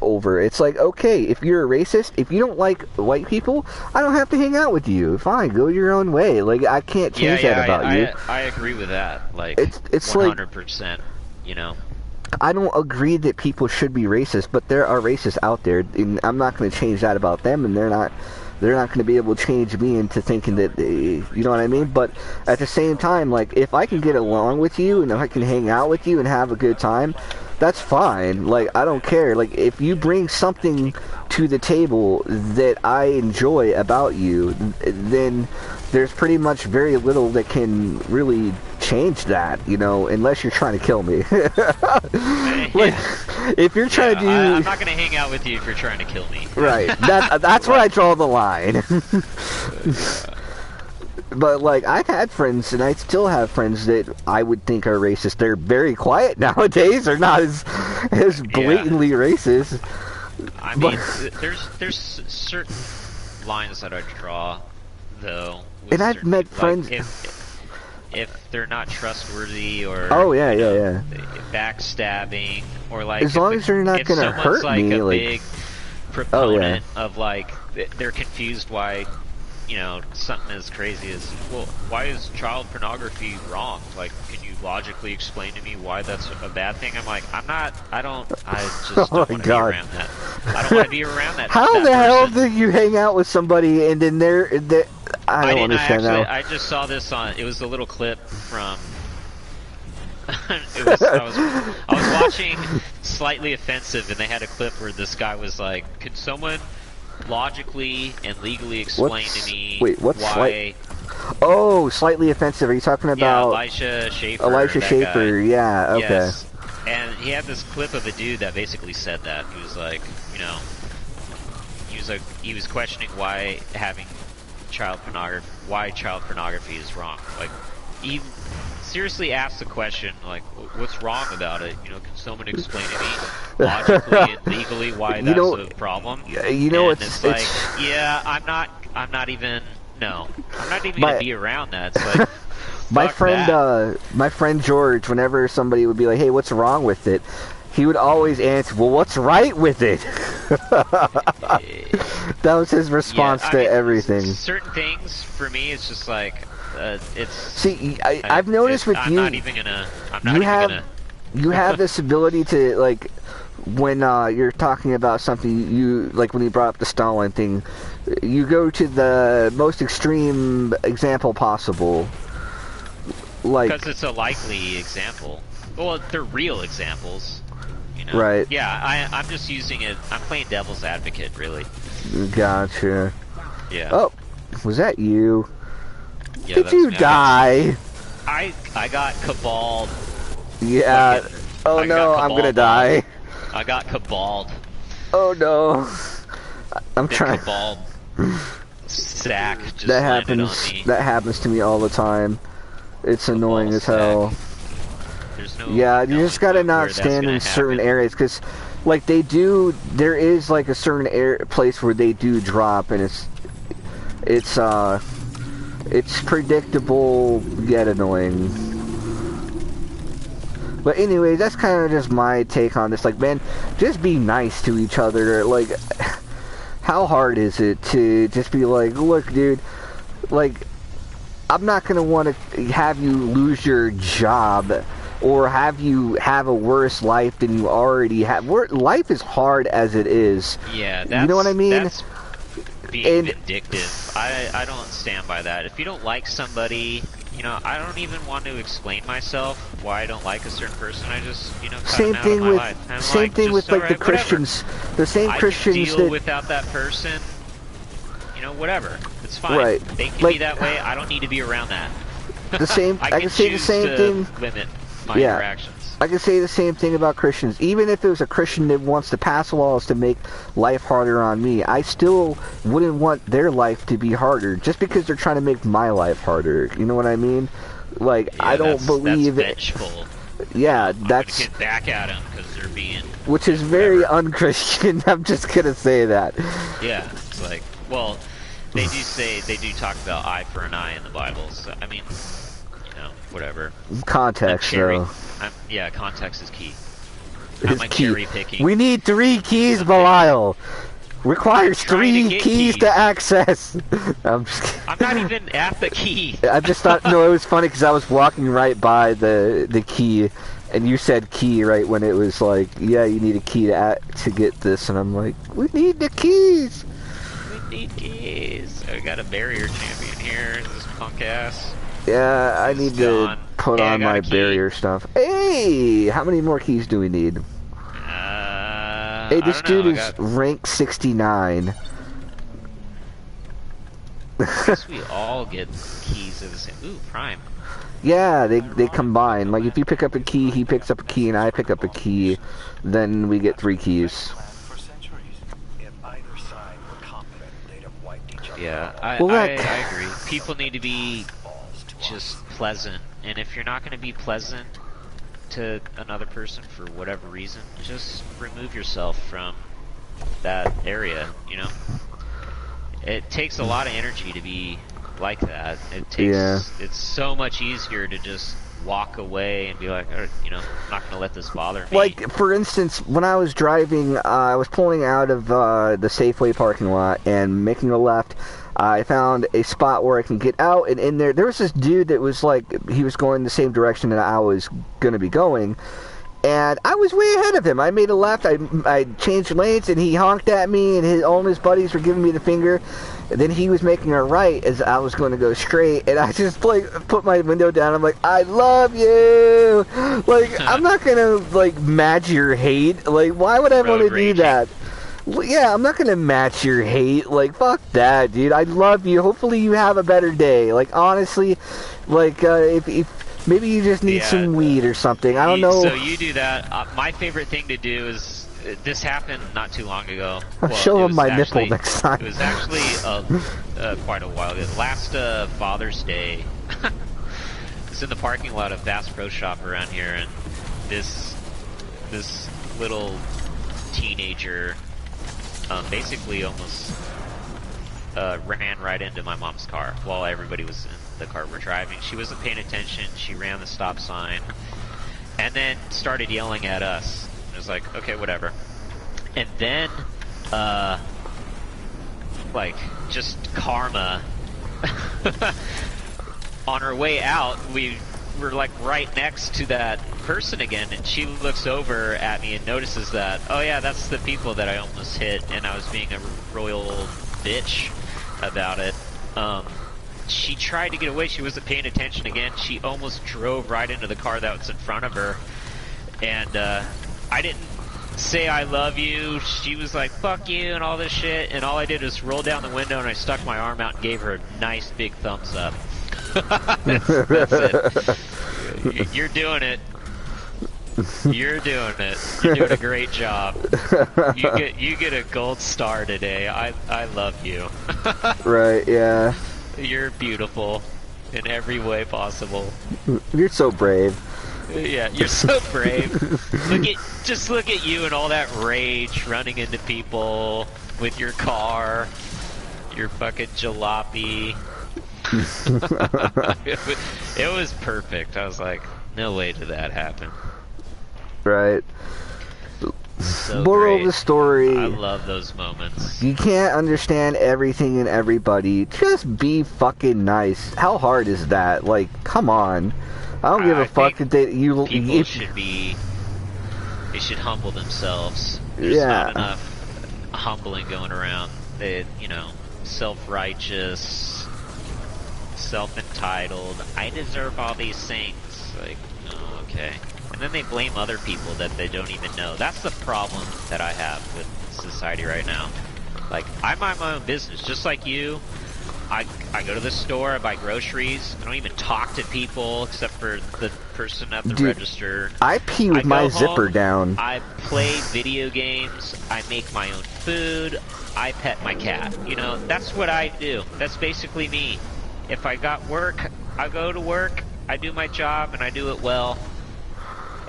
over. It's like, okay, if you're a racist, if you don't like white people, I don't have to hang out with you. Fine, go your own way. Like, I can't change that about you. I agree with that. Like, it's 100%. I don't agree that people should be racist, but there are racists out there, and I'm not going to change that about them, and they're not going to be able to change me into thinking that you know what I mean? But at the same time, like, if I can get along with you and if I can hang out with you and have a good time, that's fine. Like, I don't care. Like, if you bring something to the table that I enjoy about you, then there's pretty much very little that can really change that, unless you're trying to kill me. Like, if you're trying to do... I'm not going to hang out with you if you're trying to kill me. Right. That's where I draw the line. But, like, I've had friends, and I still have friends that I would think are racist. They're very quiet nowadays. They're not as blatantly racist. I mean, there's certain lines that I draw, though. And I've met friends... If they're not trustworthy or... Oh, yeah. Backstabbing, or, like... As long as they're not going to hurt me, like... big proponent of, like... They're confused why you know, something as crazy as, well, why is child pornography wrong? Like, can you logically explain to me why that's a bad thing? I'm like, I just Oh don't my want to be God. around that. I don't want to be around that. How that the hell person. did you hang out with somebody and then I don't didn't. understand that. I just saw this on. It was a little clip from. I was watching Slightly Offensive, and they had a clip where this guy was like, "Could someone logically and legally explain to me why?" Oh, Slightly Offensive. Are you talking about? Yeah, Elisha Schaefer. Elisha Schaefer. Yeah. Okay. Yes. And he had this clip of a dude that basically said that. He was like, you know, he was questioning why child pornography is wrong. Like, he seriously asked the question, like, what's wrong about it? You know, can someone explain to me logically and legally why that's a problem? You know, and it's like, yeah, I'm not even gonna be around that. It's like, my friend George, whenever somebody would be like, "Hey, what's wrong with it?" he would always answer, "Well, what's right with it?" That was his response to everything. Certain things for me, it's just like, it's. See, I've noticed with you, you have this ability to, like, when you're talking about something, you, like when you brought up the Stalin thing, you go to the most extreme example possible. Like, because it's a likely example. Well, they're real examples. You know? Right. Yeah, I'm just using it. I'm playing devil's advocate, really. Gotcha. Yeah. Oh, was that you? Yeah, Did you die? I got caballed. Yeah. Oh no, I'm gonna die. I got caballed. Oh no. I'm trying. Caballed. Sack just that landed happens. on me. That happens to me all the time. It's annoying as hell. There's no. Yeah, you just gotta not stand in certain areas, because, like, there is like a certain place where they do drop, and it's predictable yet annoying. But anyway, that's kind of just my take on this. Like, man, just be nice to each other. Like, how hard is it to just be like, look, dude, like, I'm not gonna want to have you lose your job or have you have a worse life than you already have. Life is hard as it is. Yeah, you know what I mean? That's being vindictive. I don't stand by that. If you don't like somebody, you know, I don't even want to explain myself why I don't like a certain person. I just, you know, cut them out of my life. Same thing with like the Christians. The same Christians I can deal without that person. You know, whatever. It's fine. Right. They can be that way. I don't need to be around that. The same. I can say the same thing. Limit my interactions. I can say the same thing about Christians. Even if it was a Christian that wants to pass laws to make life harder on me, I still wouldn't want their life to be harder just because they're trying to make my life harder. You know what I mean? Like, yeah, I don't believe that's vengeful. Yeah, that's. I'm gonna get back at them because they're being. Which is very un-Christian. I'm just gonna say that. Yeah, it's like, well, they do talk about eye for an eye in the Bible. So I mean, you know, whatever. Context, though. Yeah, context is key. It's like key. cherry picking. We need 3 keys, Belial. Requires 3 keys to access. I'm just kidding. I'm not even at the key. I just thought, no, it was funny because I was walking right by the key, and you said key right when it was like, yeah, you need a key to get this, and I'm like, we need the keys. We need keys. I got a barrier champion here. This punk ass. Yeah, I need to put on my barrier stuff. Hey, how many more keys do we need? Hey, this dude is rank 69. I guess we all get keys of the same. Ooh, Prime. Yeah, they combine. Like, if you pick up a key, he picks up a key, and I pick up a key, then we get 3 keys. Yeah, I agree. People need to be just pleasant, and if you're not going to be pleasant to another person for whatever reason, just remove yourself from that area, you know? It takes a lot of energy to be like that. It's so much easier to just walk away and be like, you know, I'm not going to let this bother me. Like, for instance, when I was driving, I was pulling out of the Safeway parking lot and making a left. I found a spot where I can get out, and in there was this dude that was like, he was going the same direction that I was going to be going, and I was way ahead of him. I made a left, I changed lanes, and he honked at me, and all his buddies were giving me the finger. And then he was making a right as I was going to go straight, and I just like put my window down. I'm like, I love you. Like, I'm not gonna like match your hate. Like, why would I want to do that? Yeah, I'm not gonna match your hate. Like, fuck that, dude. I love you. Hopefully, you have a better day. Like, honestly, like if maybe you just need some weed or something. I don't know. So you do that. My favorite thing to do is. This happened not too long ago. I'll show him my nipple next time. It was actually quite a while ago. Last Father's Day, it's in the parking lot of Bass Pro Shop around here, and this little teenager basically almost ran right into my mom's car while everybody was in the car we're driving. She wasn't paying attention. She ran the stop sign, and then started yelling at us. I was like, okay, whatever. And then, like, just karma. On her way out, we were like right next to that person again, and she looks over at me and notices that, oh yeah, that's the people that I almost hit, and I was being a royal bitch about it. She tried to get away. She wasn't paying attention again. She almost drove right into the car that was in front of her, and I didn't say I love you. She was like, fuck you and all this shit, and all I did was roll down the window and I stuck my arm out and gave her a nice big thumbs up. That's it. You're doing it. You're doing it. You're doing a great job. You get a gold star today. I love you. Right, yeah. You're beautiful in every way possible. You're so brave. Yeah, you're so brave. Just look at you and all that rage running into people with your car, your fucking jalopy. It was perfect. I was like, no way did that happen. Right. So Moral great. of the story. I love those moments. You can't understand everything and everybody. Just be fucking nice. How hard is that? Like, come on. I don't give a fuck that people should be. They should humble themselves. There's not enough humbling going around. They, self-righteous, self-entitled. I deserve all these things. Like, oh, okay. And then they blame other people that they don't even know. That's the problem that I have with society right now. Like, I mind my own business, just like you. I go to the store, I buy groceries, I don't even talk to people except for the person at the register. I pee with my zipper down. I play video games, I make my own food, I pet my cat. That's what I do. That's basically me. If I got work, I go to work, I do my job, and I do it well.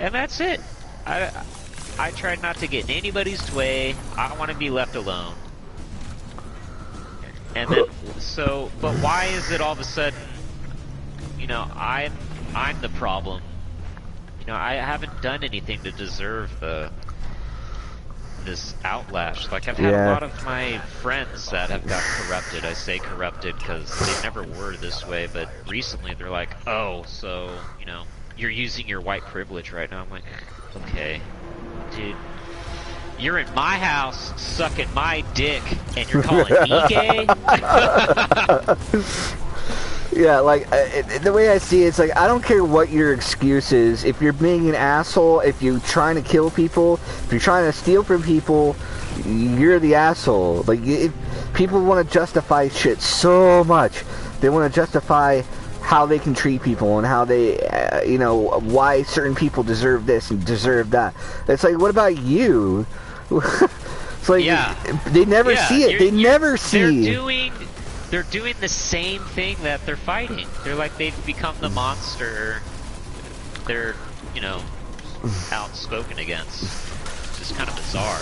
And that's it. I try not to get in anybody's way. I want to be left alone. And then, but why is it all of a sudden, I'm the problem? I haven't done anything to deserve this outlash. Like, I've had a lot of my friends that have got corrupted. I say corrupted because they never were this way, but recently they're like, oh, so, you're using your white privilege right now. I'm like, okay, dude. You're in my house, sucking my dick, and you're calling me gay? Yeah, like, the way I see it, it's like, I don't care what your excuse is. If you're being an asshole, if you're trying to kill people, if you're trying to steal from people, you're the asshole. Like, people want to justify shit so much. They want to justify how they can treat people and how they, why certain people deserve this and deserve that. It's like, what about you? It's like, they never see it. They never see. They're doing the same thing that they're fighting. They're like, they've become the monster they're, outspoken against. It's just kind of bizarre.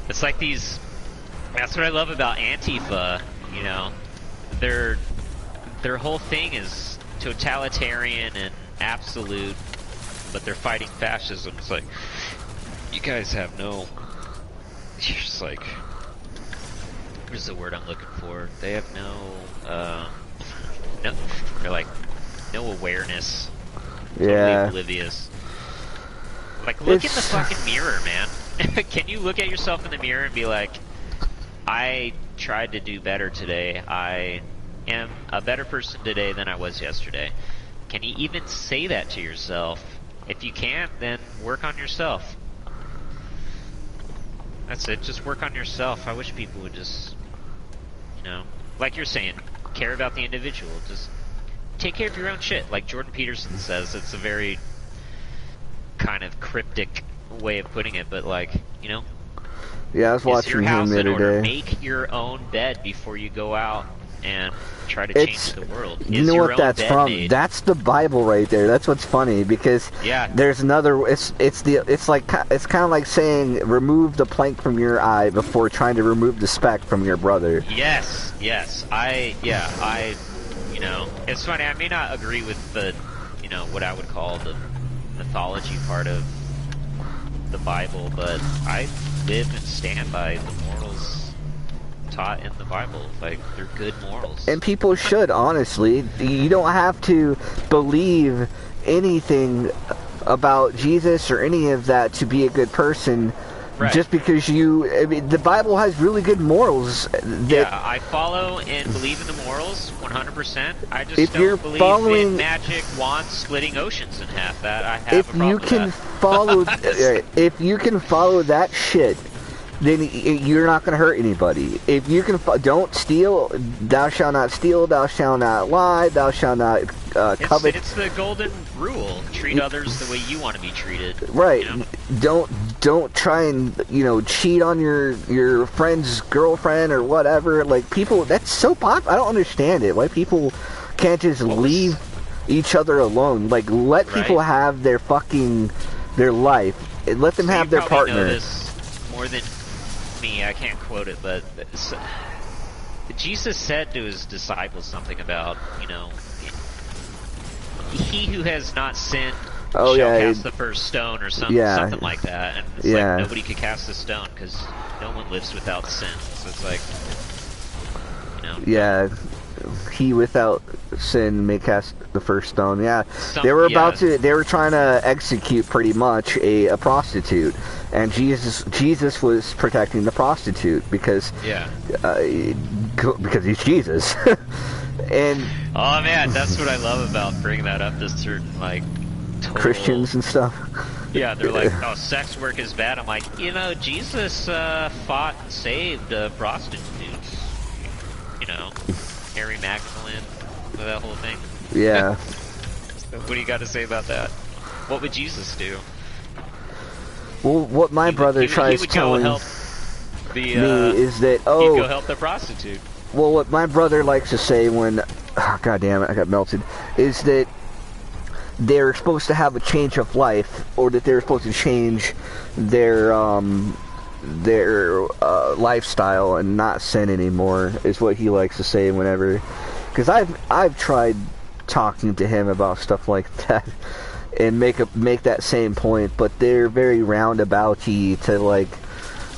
It's like that's what I love about Antifa, their whole thing is totalitarian and absolute, but they're fighting fascism. It's like, you guys have you're just like, what is the word I'm looking for? They have no, they're like, no awareness. Yeah. Totally oblivious. Like, look in the fucking mirror, man. Can you look at yourself in the mirror and be like, I tried to do better today. I am a better person today than I was yesterday. Can you even say that to yourself? If you can't, then work on yourself. That's it, just work on yourself. I wish people would just, you know, like you're saying, care about the individual. Just take care of your own shit. Like Jordan Peterson says, it's a very kind of cryptic way of putting it, but like, you know, Yeah, I was watching him the other day. Make your own bed before you go out and try to change the world. You know what that's from? Made? That's the Bible right there. That's what's funny, because there's another. It's kind of like saying remove the plank from your eye before trying to remove the speck from your brother. Yes. You know, it's funny. I may not agree with the, you know, what I would call the mythology part of the Bible, but I live and stand by the morals taught in the Bible. Like, they're good morals. And people should, honestly. You don't have to believe anything about Jesus or any of that to be a good person. Right. Just because I mean, the Bible has really good morals. I follow and believe in the morals 100%. I just don't believe in magic wands splitting oceans in half. That I have a problem with that. If you can follow that shit, then you're not going to hurt anybody. If you can, don't steal. Thou shalt not steal. Thou shalt not lie. Thou shalt not covet. It's the golden rule. Treat others the way you want to be treated. Right. You know? Don't try and, you know, cheat on your friend's girlfriend or whatever. Like, people, that's so popular. I don't understand it. Why people can't just leave each other alone. Like, let people have their life. Let them have their partner. Know this more than me. I can't quote it, but Jesus said to his disciples something about, you know, he who has not sinned shall cast the first stone, or something like that. And it's like nobody could cast a stone because no one lives without sin. So it's like, you know. Yeah, he without sin may cast the first stone. Yeah, they were trying to execute pretty much a prostitute, and Jesus was protecting the prostitute because he's Jesus. And oh man, that's what I love about bringing that up to certain like Christians and stuff. Yeah, they're like, oh, sex work is bad. I'm like, you know, Jesus fought and saved prostitutes. You know, Mary Magdalene, that whole thing. Yeah. So what do you got to say about that? What would Jesus do? Well, what my brother tries telling me is that, he'd go help the prostitute. Well, what my brother likes to say when, God damn it, I got melted, is that they're supposed to have a change of life, or that they're supposed to change their lifestyle and not sin anymore, is what he likes to say whenever. Because I've tried talking to him about stuff like that and make that same point, but they're very roundabouty to like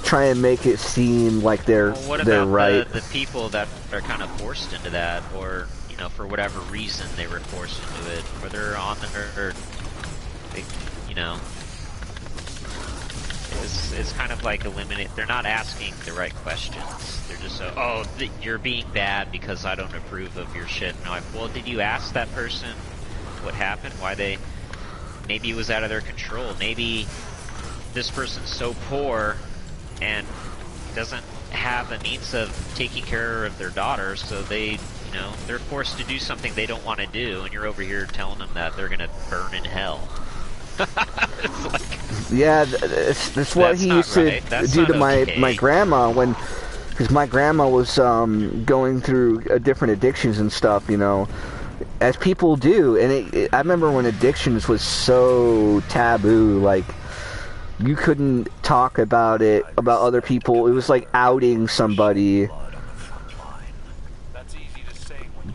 try and make it seem like they're right. The people that are kind of forced into that, or you know, for whatever reason they were forced into it, or they're on the you know, it's kind of like eliminate. They're not asking the right questions. They're just so, you're being bad because I don't approve of your shit. And I'm like, well, did you ask that person what happened? Why they? Maybe it was out of their control. Maybe this person's so poor and doesn't have a means of taking care of their daughter, so they, you know, they're forced to do something they don't want to do, and you're over here telling them that they're gonna burn in hell. It's like, yeah, that's what he used to do to my grandma because my grandma was going through different addictions and stuff, you know, as people do, and I remember when addictions was so taboo, like, you couldn't talk about it, about other people. It was like outing somebody.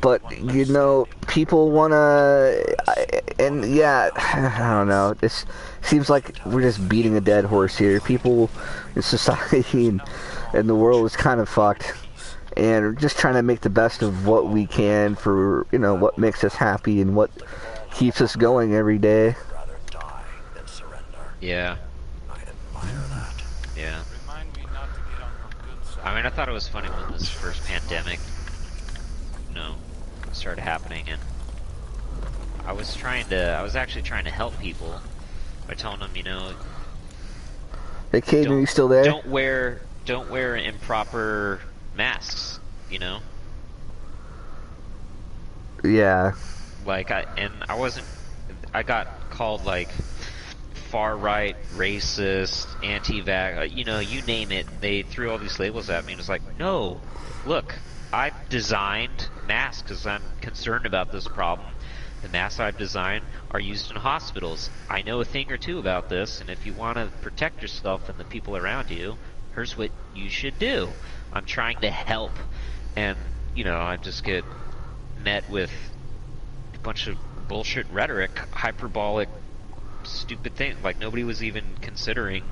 But, you know, people want to... And, yeah, I don't know. It seems like we're just beating a dead horse here. People in society and the world is kind of fucked. and we're just trying to make the best of what we can for, you know, what makes us happy and what keeps us going every day. Yeah. Yeah. I mean, I thought it was funny when this first pandemic, you know, started happening, and I was actually trying to help people by telling them, you know, Hey, Caden, are you still there? don't wear improper masks, you know? Yeah. Like, I got called, like, far-right, racist, anti-vax, you know, you name it. They threw all these labels at me, and it's like, no, look, I've designed masks because I'm concerned about this problem. The masks I've designed are used in hospitals. I know a thing or two about this, and if you want to protect yourself and the people around you, here's what you should do. I'm trying to help. And, you know, I just get met with a bunch of bullshit rhetoric, hyperbolic, stupid things. Like, nobody was even considering,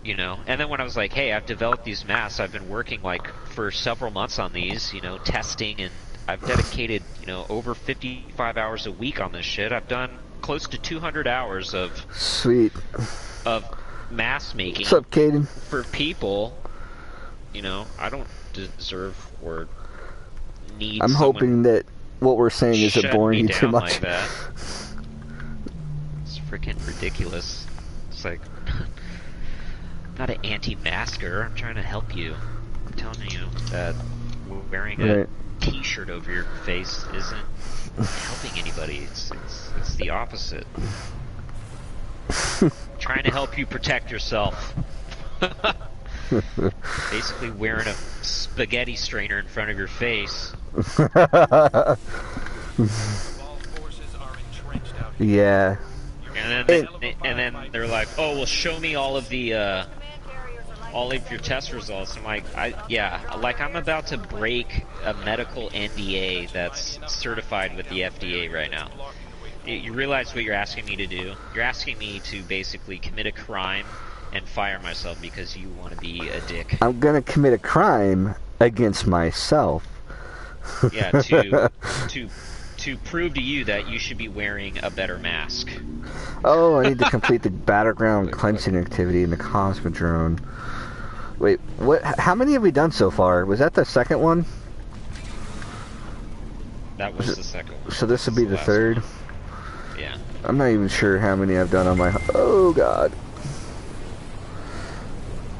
you know. And then when I was like, hey, I've developed these masks, I've been working, like, for several months on these, you know, testing, and I've dedicated, you know, over 55 hours a week on this shit. I've done close to 200 hours of Sweet. Of mask making. What's up, Caden? For people, you know, I don't deserve or need. I'm hoping that what we're saying isn't boring you too much. Like that. It's freaking ridiculous. It's like, I'm not an anti-masker. I'm trying to help you. I'm telling you that wearing a T-shirt over your face isn't helping anybody. It's the opposite. Trying to help you protect yourself. Basically wearing a spaghetti strainer in front of your face. Yeah. And then they're like, oh, well, show me all of your test results. I'm like, I'm about to break a medical NDA that's certified with the FDA right now. You realize what you're asking me to do? You're asking me to basically commit a crime and fire myself because you want to be a dick. I'm gonna commit a crime against myself. Yeah, to prove to you that you should be wearing a better mask. Oh, I need to complete the battleground cleansing activity in the Cosmodrome. Wait, what? How many have we done so far? Was that the second one? That was the second one. So this would be the third? One. Yeah. I'm not even sure how many I've done on my... Oh, God.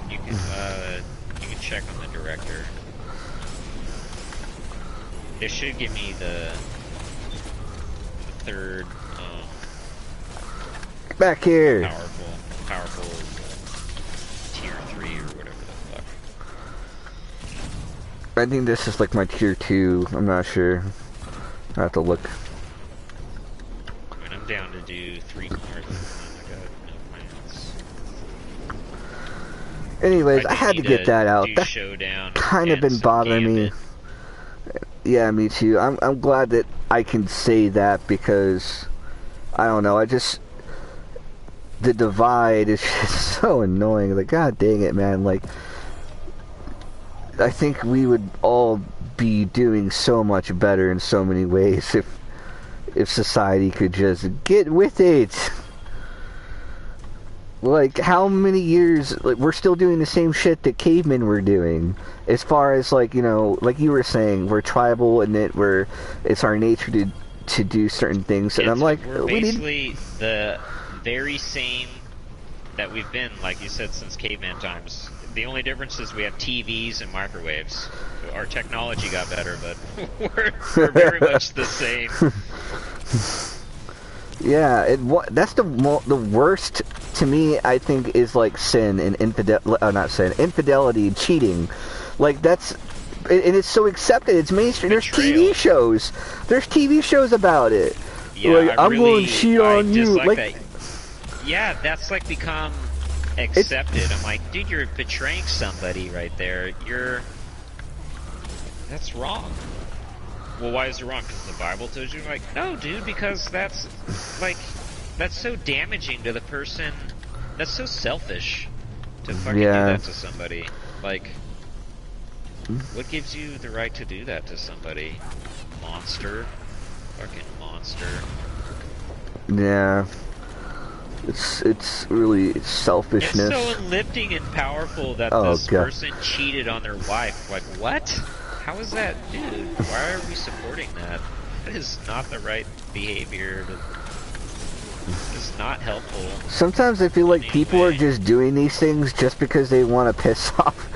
You can check on the director. It should give me the third, back here! Powerful tier 3 or whatever the fuck. I think this is like my tier 2. I'm not sure. I have to look. I mean, I'm down to do 3 north, and I got no plans. Anyways, I had to get that out. That Showdown kind of been bothering me. Yeah, me too. I'm glad that I can say that because I don't know. The divide is just so annoying. Like, god dang it, man. Like, I think we would all be doing so much better in so many ways if society could just get with it. Like, how many years, like, we're still doing the same shit that cavemen were doing. As far as, like, you know, like you were saying, we're tribal and it's our nature to do certain things. And I'm like, we're basically the very same that we've been, like you said, since caveman times. The only difference is we have TVs and microwaves. Our technology got better, but we're very much the same. Yeah, that's the worst to me. I think is like sin and infidelity, and cheating. Like and it's so accepted. It's mainstream. Betrayal. There's TV shows about it. Yeah, like, I'm going to cheat on you. Like, that. Yeah, that's like become accepted. I'm like, dude, you're betraying somebody right there. That's wrong. Well, why is it wrong? Because the Bible tells you? Like, no, dude, because that's so damaging to the person. That's so selfish to fucking do that to somebody. Like, What gives you the right to do that to somebody? Monster. Fucking monster. Yeah. It's really selfishness. It's so uplifting and powerful that this person cheated on their wife. Like, what? How is that? Dude, why are we supporting that? That is not the right behavior. It's not helpful. Sometimes I feel like people are just doing these things just because they want to piss off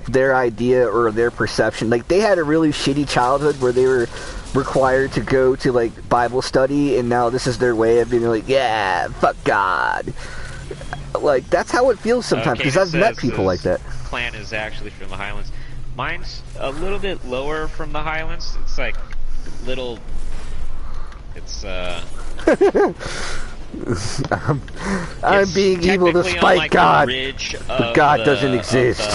their idea or their perception. Like, they had a really shitty childhood where they were required to go to, like, Bible study, and now this is their way of being like, yeah, fuck God. Like, that's how it feels sometimes, because I've met people like that. Clan is actually from the Highlands. Mine's a little bit lower from the Highlands. It's like little... It's, I'm being evil despite like God, but God doesn't exist.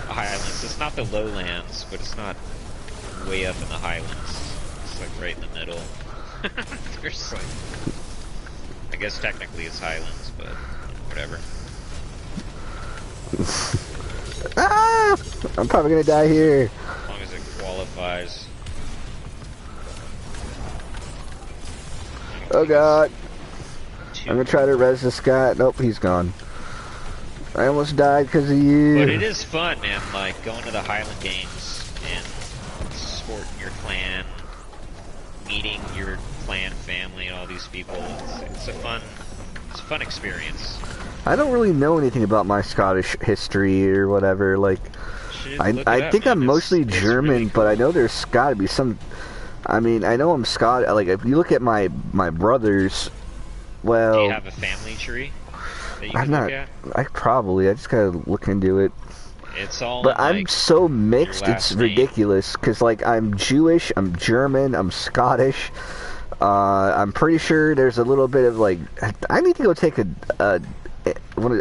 Highlands. It's not the lowlands, but it's not way up in the Highlands. It's like right in the middle. There's like, I guess technically it's Highlands, but whatever. Ah! I'm probably gonna die here. As long as it qualifies. Oh God. I'm gonna try to res this guy. Nope, he's gone. I almost died because of you. But it is fun, man, like going to the Highland Games and supporting your clan, meeting your clan family and all these people. It's a fun experience. I don't really know anything about my Scottish history or whatever. Like, I think I'm mostly German, really cool. But I know there's gotta be some. I mean, I know I'm Scottish. Like, if you look at my brothers, well, do you have a family tree that you can look at? I just gotta look into it. It's all. But I'm so mixed, it's ridiculous. Cause like I'm Jewish, I'm German, I'm Scottish. I'm pretty sure there's a little bit of like. I need to go take a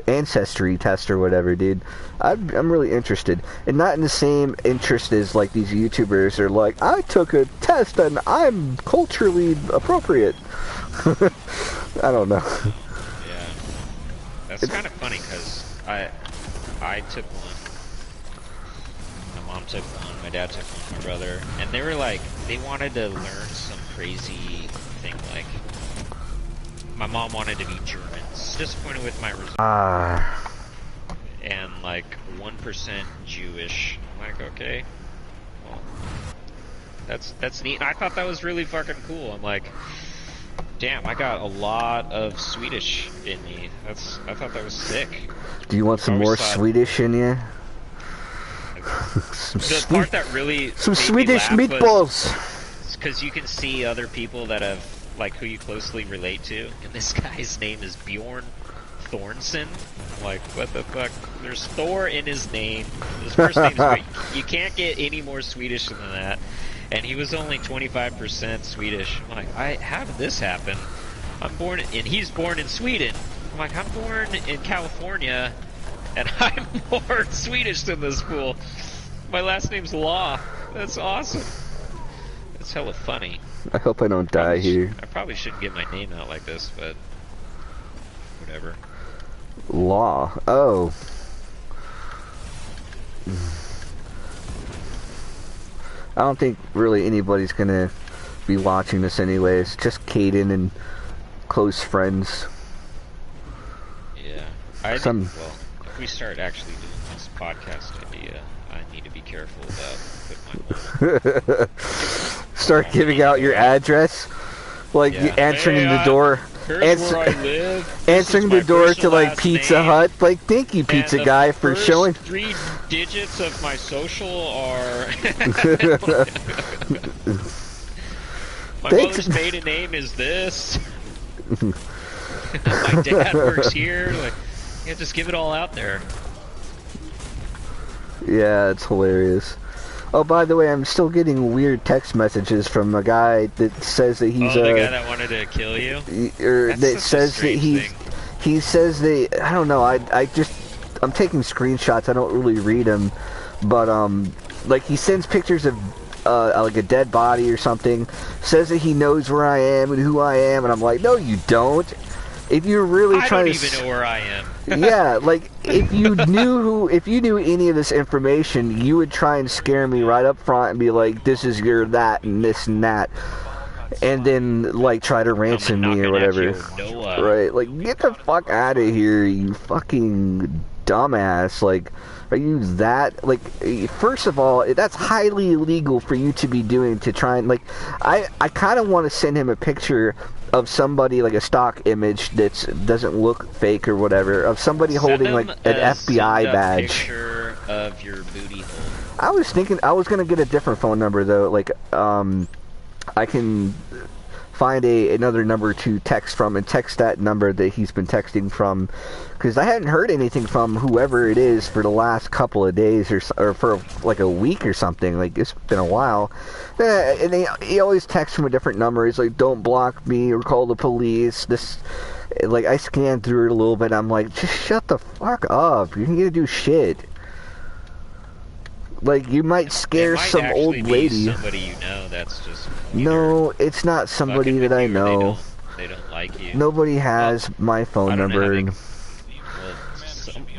ancestry test or whatever, dude. I'm really interested, and not in the same interest as like these YouTubers are like, I took a test and I'm culturally appropriate. I don't know. Yeah, that's kind of funny because I took one. My mom took one. My dad took one. My brother, and they were like, they wanted to learn some crazy thing like. My mom wanted to be German. Disappointed with my results. And like 1% Jewish. I'm like, okay, well, that's neat. And I thought that was really fucking cool. I'm like, damn, I got a lot of Swedish in me. I thought that was sick. Do you want some more Swedish in you? The part that really some Swedish meatballs. Because you can see other people that have. Like who you closely relate to, and this guy's name is Bjorn Thornson. I'm like, what the fuck? There's Thor in his name. His first name's great. You can't get any more Swedish than that. And he was only 25% Swedish. I'm like, how did this happen? I'm born, and he's born in Sweden. I'm like, I'm born in California, and I'm more Swedish than this fool. My last name's Law. That's awesome. It's hella funny. I hope I don't die here. I probably shouldn't get my name out like this, but whatever. Law. Oh. I don't think really anybody's gonna be watching this anyways. Just Caden and close friends. Yeah. I think, well, if we start actually doing this podcast idea, I need to be careful about putting my Start giving out your address, like answering the door, answering the door to like Pizza Hut. Like, thank you, Pizza Guy, for showing. 3 digits of my social are. My mother's maiden name is this. My dad works here. Like, yeah, just give it all out there. Yeah, it's hilarious. Oh, by the way, I'm still getting weird text messages from a guy that says that he's the guy that wanted to kill you? Or that says that he says that, I don't know, I'm taking screenshots, I don't really read them, but, like, he sends pictures of, like a dead body or something, says that he knows where I am and who I am, and I'm like, no, you don't. if you're really I trying don't to, even know where I am. yeah, like if you knew any of this information, you would try and scare me right up front and be like, "This is your that and this and that," and then like try to ransom me or whatever. Right? Like, get the fuck out of here, you fucking dumbass! Like, are you that like? First of all, that's highly illegal for you to be doing to try and like. I kind of want to send him a picture of somebody, like a stock image that doesn't look fake or whatever, of somebody holding like an FBI badge. Picture of your booty hole. I was thinking I was gonna get a different phone number though. Like, I can find another number to text from and text that number that he's been texting from, because I hadn't heard anything from whoever it is for the last couple of days or for like a week or something. Like, it's been a while. And he always texts from a different number. He's like, "Don't block me or call the police." This, like, I scanned through it a little bit. I'm like, just shut the fuck up. You're gonna do shit. Like, you might scare some old lady. Somebody you know that's just. No, it's not somebody that I know. They don't like you. Nobody has my phone number.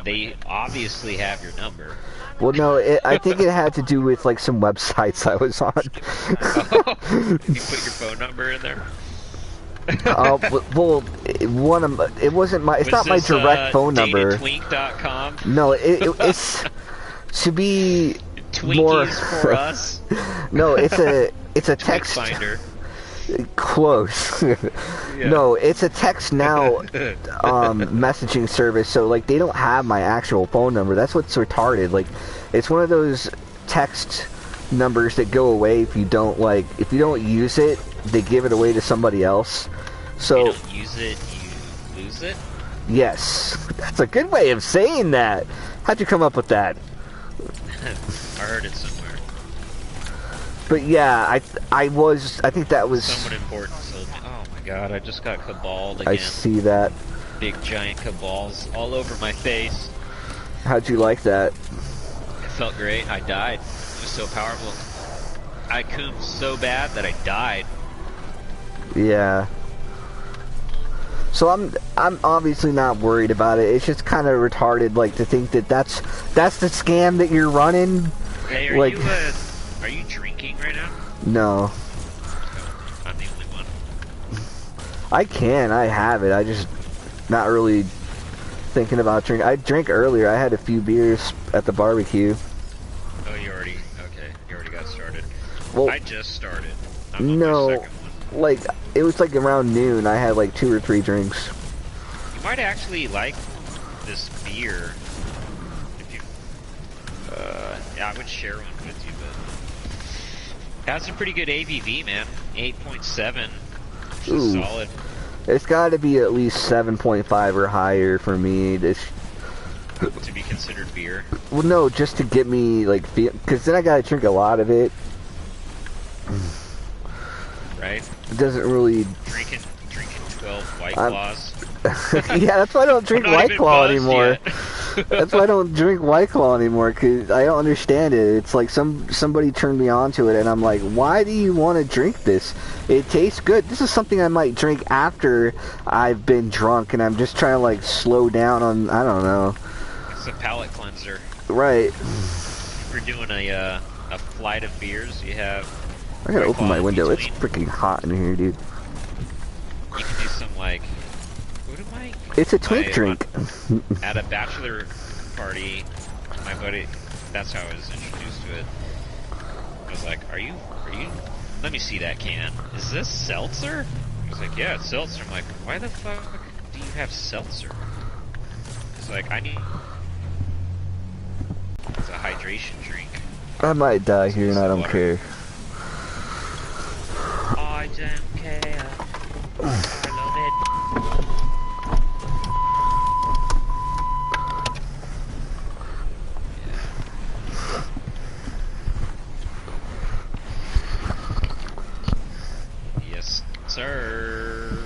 They obviously have your number. Well, no, I think it had to do with like some websites I was on. You put your phone number in there? Well, it wasn't my. It's not my direct phone number. Datatwink.com? No, it's to be Twinkies more for us. No, it's a text finder. Close. Yeah. No, it's a text now messaging service, so like they don't have my actual phone number. That's what's retarded. Like, it's one of those text numbers that go away if you don't use it, they give it away to somebody else. So if you don't use it, you lose it? Yes. That's a good way of saying that. How'd you come up with that? I heard it somewhere. But yeah, I think that was somewhat important. So, oh my god, I just got cabaled again. I see that. Big giant cabals all over my face. How'd you like that? It felt great. I died. It was so powerful. I coomed so bad that I died. Yeah. So I'm obviously not worried about it. It's just kind of retarded, like, to think that that's the scam that you're running. Hey, are you drinking right now? No. I'm the only one. I have it. I just not really thinking about drinking. I drank earlier. I had a few beers at the barbecue. Oh, you already got started. Well, I just started. I'm on no, my second one. Like, it was like around noon. I had like 2 or 3 drinks. You might actually like this beer. If you, yeah, I would share one with you, but it has a pretty good ABV, man. 8.7. Ooh, solid. It's got to be at least 7.5 or higher for me. To be considered beer? Well, no, just to get me, like, because then I gotta drink a lot of it. Right? It doesn't really... Drinking 12 White Claws. Yeah, that's why I don't drink White Claw anymore. That's why I don't drink White Claw anymore, because I don't understand it. It's like somebody turned me on to it, and I'm like, why do you want to drink this? It tastes good. This is something I might drink after I've been drunk, and I'm just trying to, like, slow down on, I don't know. It's a palate cleanser. Right. If you're doing a flight of beers, you have... I gotta open my window. It's freaking hot in here, dude. You can do some, like... What am I... It's a twink drink. At a bachelor party, my buddy... That's how I was introduced to it. I was like, are you... Let me see that can. Is this seltzer? I was like, yeah, it's seltzer. I'm like, why the fuck do you have seltzer? It's like, I need... It's a hydration drink. I might die here and I don't care. I don't care. I love it. Yes, sir.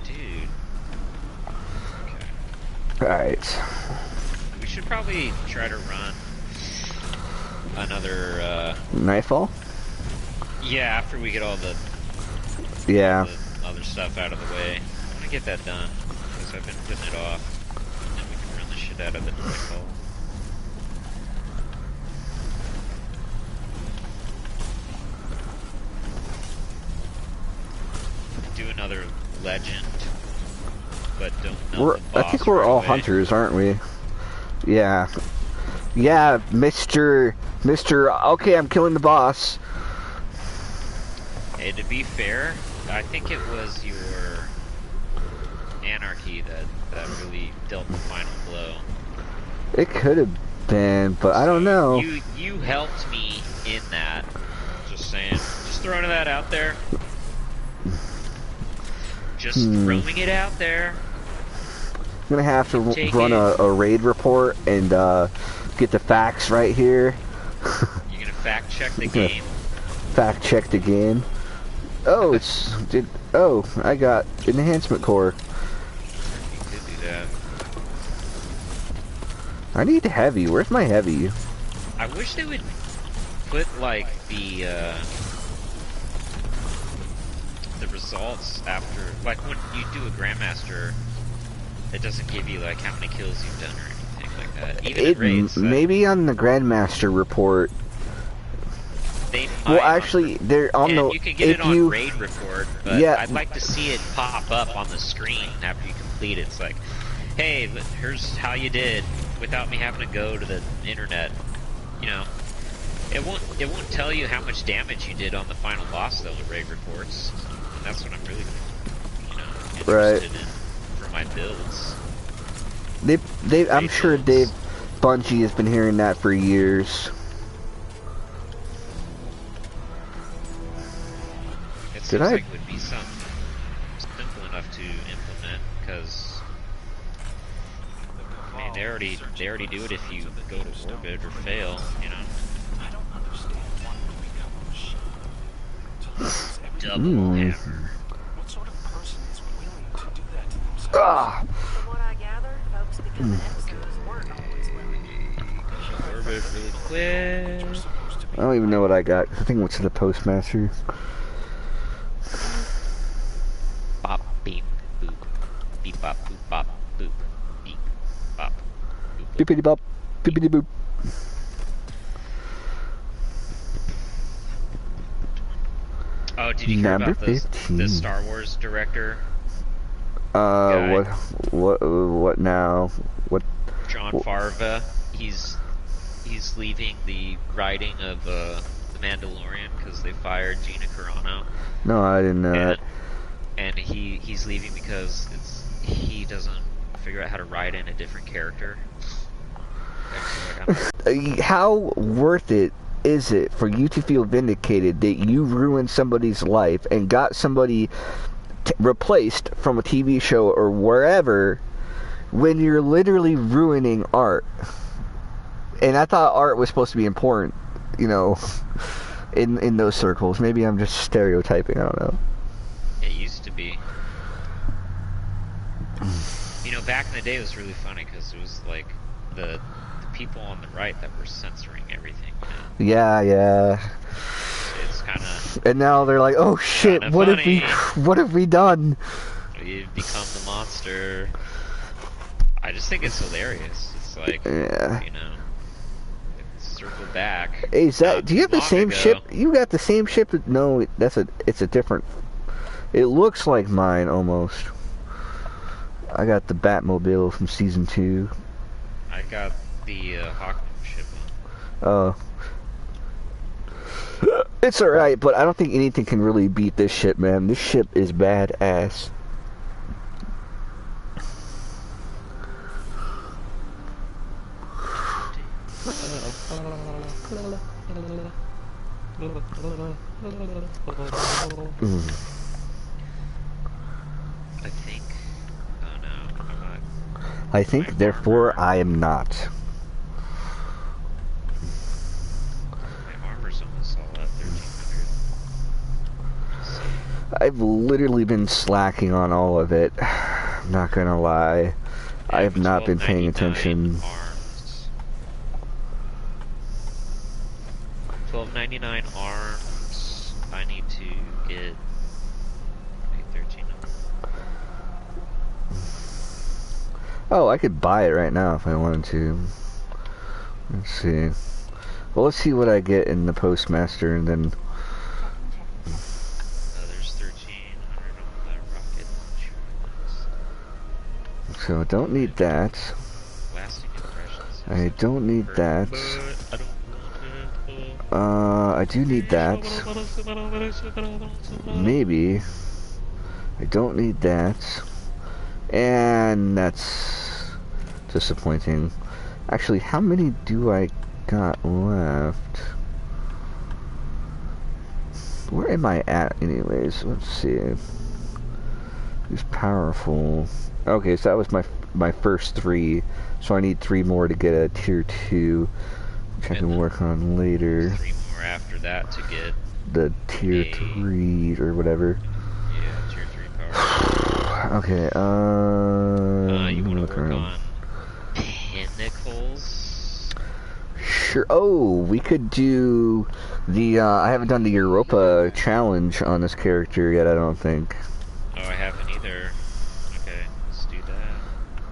Dude. Okay. Alright. We should probably try to run another Nightfall? Yeah, after we get all the yeah all stuff out of the way. I want to get that done, because I've been putting it off. And then we can run the shit out of the nightfall. Do another legend, but don't melt the boss. I think we're right all away. hunters, aren't we? Yeah. Yeah, Mr. Okay, I'm killing the boss. Hey, to be fair, I think it was your anarchy that really dealt the final blow. It could have been, but I don't know. You helped me in that. Just saying. Just throwing that out there. Just throwing it out there. I'm gonna have to run a raid report and get the facts right here. You're gonna fact check the game. Fact check the game. Oh, I got enhancement core. You could do that. I need heavy. Where's my heavy? I wish they would put like the results after, like when you do a Grandmaster, it doesn't give you like how many kills you've done or anything like that. Even in raids, maybe on the Grandmaster report. Well, actually, they're on the. You can get it on raid report, but yeah, I'd like to see it pop up on the screen after you complete it. It's like, hey, here's how you did without me having to go to the internet. You know, it won't tell you how much damage you did on the final boss though in raid reports. And that's what I'm really, interested in for my builds. I'm sure Bungie has been hearing that for years. It seems like it would be something simple enough to implement, because I mean they already do it if you go to orbit or fail, you know. Double hammer. What sort of person is willing to do that to themselves? From what I gather, folks begin the episodes weren't always willing. Orbit really quick. I don't even know what I got. I think it went to the postmaster. Bop, beep, boop. Beep, bop, boop, bop, boop. Beep, bop, boop. Beepity bop, beepity boop. Oh, did you hear about the Star Wars director? What now? What? Jon Favreau. He's leaving the writing of The Mandalorian because they fired Gina Carano. No, I didn't know that. And he's leaving because he doesn't figure out how to write in a different character. How worth it is it for you to feel vindicated that you ruined somebody's life and got somebody replaced from a TV show or wherever when you're literally ruining art? And I thought art was supposed to be important, you know, in those circles. Maybe I'm just stereotyping, I don't know. It used to be. You know, back in the day it was really funny because it was like the people on the right that were censoring everything, you know? Yeah. It's kind of. And now they're like, oh shit, what have we done? We've become the monster. I just think it's hilarious. It's like, yeah. You know, circle back. Hey, Zach, do you have the same ship? You got the same ship? No, it's a different. It looks like mine almost. I got the Batmobile from season 2. I got the Hawkman ship. Oh. It's alright, but I don't think anything can really beat this ship, man. This ship is badass. I think. Oh no, I'm not. I think, therefore, I am not. My armor's almost all at 1300. I've literally been slacking on all of it. I'm not gonna lie. I have not been paying attention. Arms. 1299 arms. I need to get 1300. Oh, I could buy it right now if I wanted to. Let's see. Well, let's see what I get in the Postmaster, and then... There's 1,300 on that rocket launcher. So I don't need that. Lasting impressions. I don't need that. I don't I do need that. Maybe. I don't need that. And that's disappointing. Actually, how many do I got left? Where am I at anyways? Let's see. Who's powerful? Okay, so that was my first 3. So I need 3 more to get a tier 2, which I can work on later. 3 more after that to get the tier 3 or whatever. Yeah, tier 3 power. Okay, you want to work on pinnacles? Sure. Oh, we could do the, I haven't done the Europa challenge on this character yet, I don't think. Oh, I haven't either. Okay, let's do that.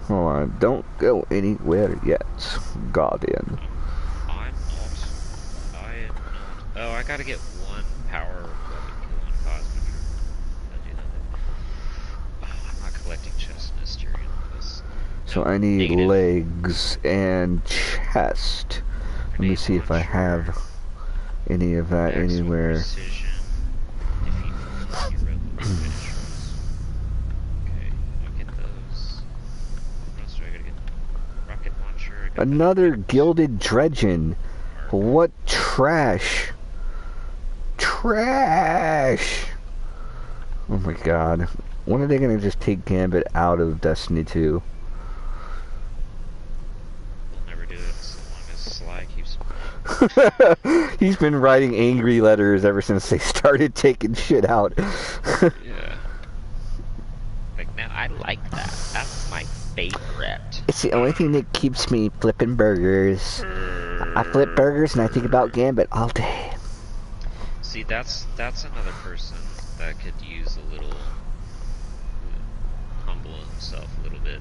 Hold on, don't go anywhere yet, Guardian. I am not. Oh, I gotta get 1 power weapon kill on Cosmic. I'll do that. Oh, I'm not collecting chest Mysterion on this. So I need Negative. legs and chest. Let me see if I have any of that Maximum anywhere. Precision. Defeat hero finishers. Okay, I'll get those. What else do I gotta get? Rocket launcher. I got Another that. gilded dredgen. What trash. Trash. Oh my god. When are they gonna just take Gambit out of Destiny 2? We'll never do it so long as Sly keeps He's been writing angry letters ever since they started taking shit out. Yeah. Like, now I like that. That's my favorite. It's the only thing that keeps me flipping burgers. I flip burgers and I think about Gambit all day. See, that's another person that could use a little humble himself a little bit.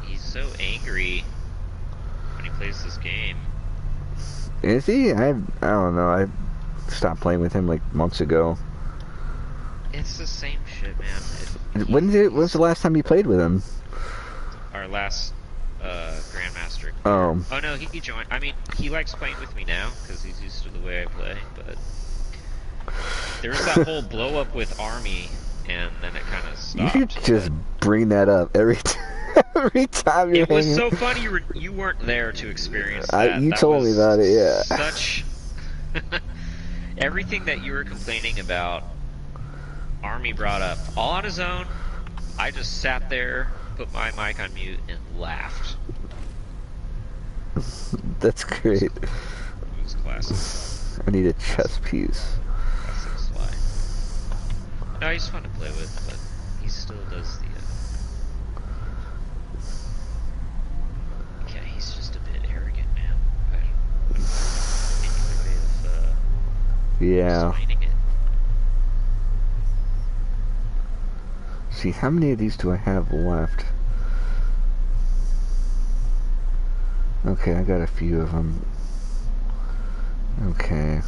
He's so angry when he plays this game. Is he? I don't know. I stopped playing with him like months ago. It's the same shit, man. When's the last time you played with him? Our last Grandmaster. Oh. Oh no, he joined. I mean, he likes playing with me now because he's used to the way I play. But there was that whole blow up with Army, and then it kind of stopped. You should just bring that up every every time you. It was so funny you weren't there to experience that. You That told me was about it, yeah. Such everything that you were complaining about, Army brought up all on his own. I just sat there, put my mic on mute, and laughed. That's great. It was classic. I need a chess piece. Classic Sly. No, he's fun to play with, but he still does the. Yeah, he's just a bit arrogant, man. I don't any way of Yeah. explaining it. See, how many of these do I have left? Okay, I got a few of them. Okay.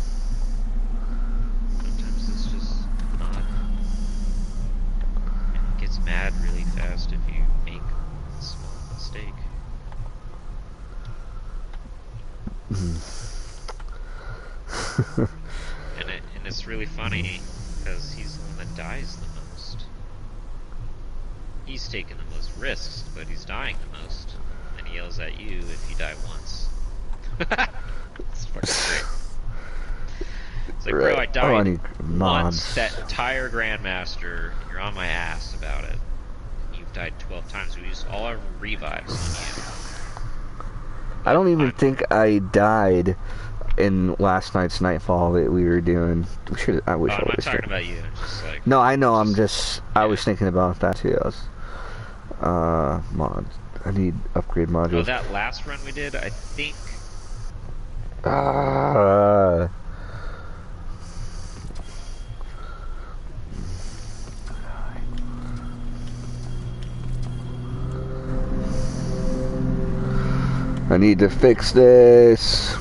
Sometimes it's just not. And it gets mad really fast if you make a small mistake. And it's really funny because he's the one that dies the most. He's taking the most risks, but he's dying the most. And he yells at you if you die once. It's fucking great. It's like, bro, I Right. died Oh, I need once mods. that entire Grandmaster. You're on my ass about it. You've died 12 times. We used all our revives on you. I don't even think I died in last night's Nightfall that we were doing. I wish I I'm would not have talking about you. I'm just like, No, I know. I was thinking about that too. Mods. I need upgrade oh, modules. that last run we did, I think. I need to fix this.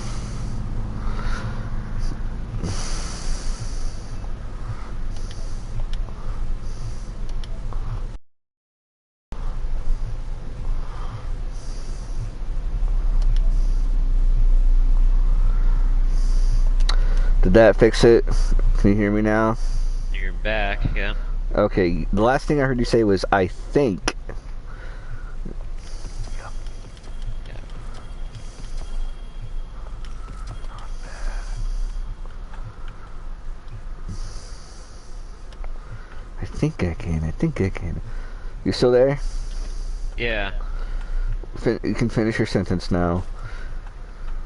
Did that fix it? Can you hear me now? You're back, yeah. Okay, the last thing I heard you say was, I think. I think I can. You still there? Yeah. You can finish your sentence now.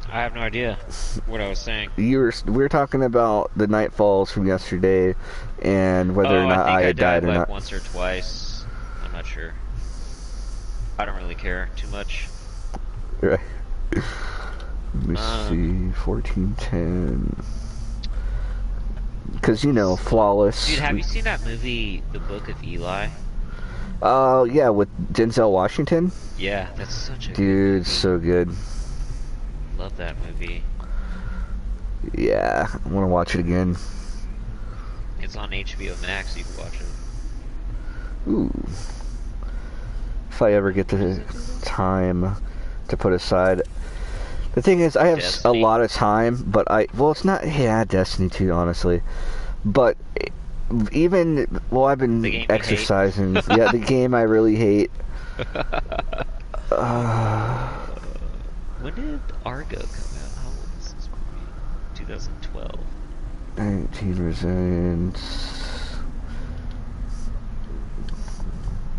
I have no idea what I was saying. We were talking about the Nightfalls from yesterday, and whether or not I had died or like not. Once or twice. I'm not sure. I don't really care too much. Right. Let me see, 1410. Because, you know, flawless. Dude, have you seen that movie, The Book of Eli? Yeah, with Denzel Washington. Yeah, that's such a good Dude, movie. so good. Love that movie. Yeah, I want to watch it again. It's on HBO Max, you can watch it. Ooh. If I ever get the time to put aside. The thing is, I have Destiny. a lot of time, but well, it's not, yeah, Destiny 2, honestly. But even, well, I've been The game you exercising. Yeah, the game I really hate. When did Argo come out? How old is this movie? 2012. 19 Resents.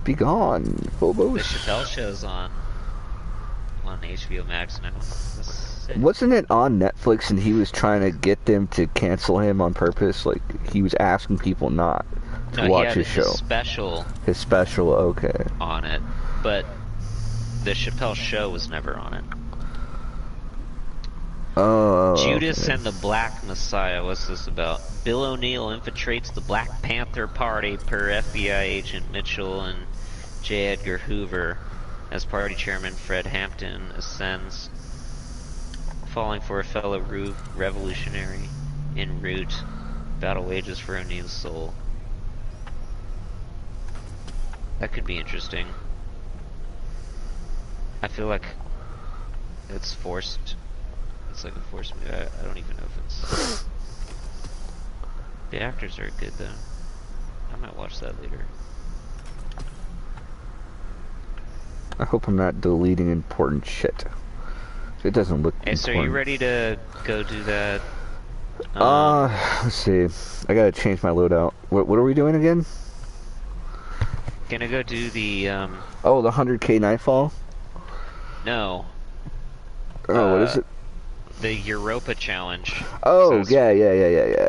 Be gone, The Phobos. Chappelle Show's on HBO Max now. That's sick. Wasn't it on Netflix and he was trying to get them to cancel him on purpose? Like, he was asking people not to No, watch he his had show. special His special, okay. on it, but the Chappelle Show was never on it. Oh. Judas okay. and the Black Messiah. What's this about? Bill O'Neill infiltrates the Black Panther Party per FBI agent Mitchell, and J. Edgar Hoover, as party chairman Fred Hampton, ascends, falling for a fellow revolutionary en route. Battle wages for O'Neill's soul. That could be interesting. I feel like it's forced. It's like a forced movie. I don't even know if it's... The actors are good though. I might watch that later. I hope I'm not deleting important shit. It doesn't look Hey, so are you ready to go do that? Let's see. I gotta change my loadout. What are we doing again? Gonna go do the, Oh, the 100k Nightfall? no. Oh, what is it? The Europa Challenge. Oh, So yeah.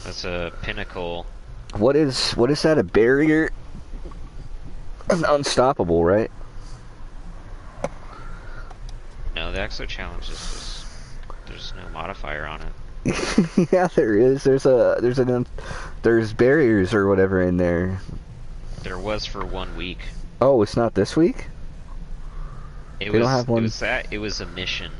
that's a pinnacle. What is that, a barrier? Unstoppable, right? No, the Exo Challenge is just... There's no modifier on it. Yeah, there is. There's barriers or whatever in there. There was for 1 week. Oh, it's not this week? It They was, don't have one? it was a mission.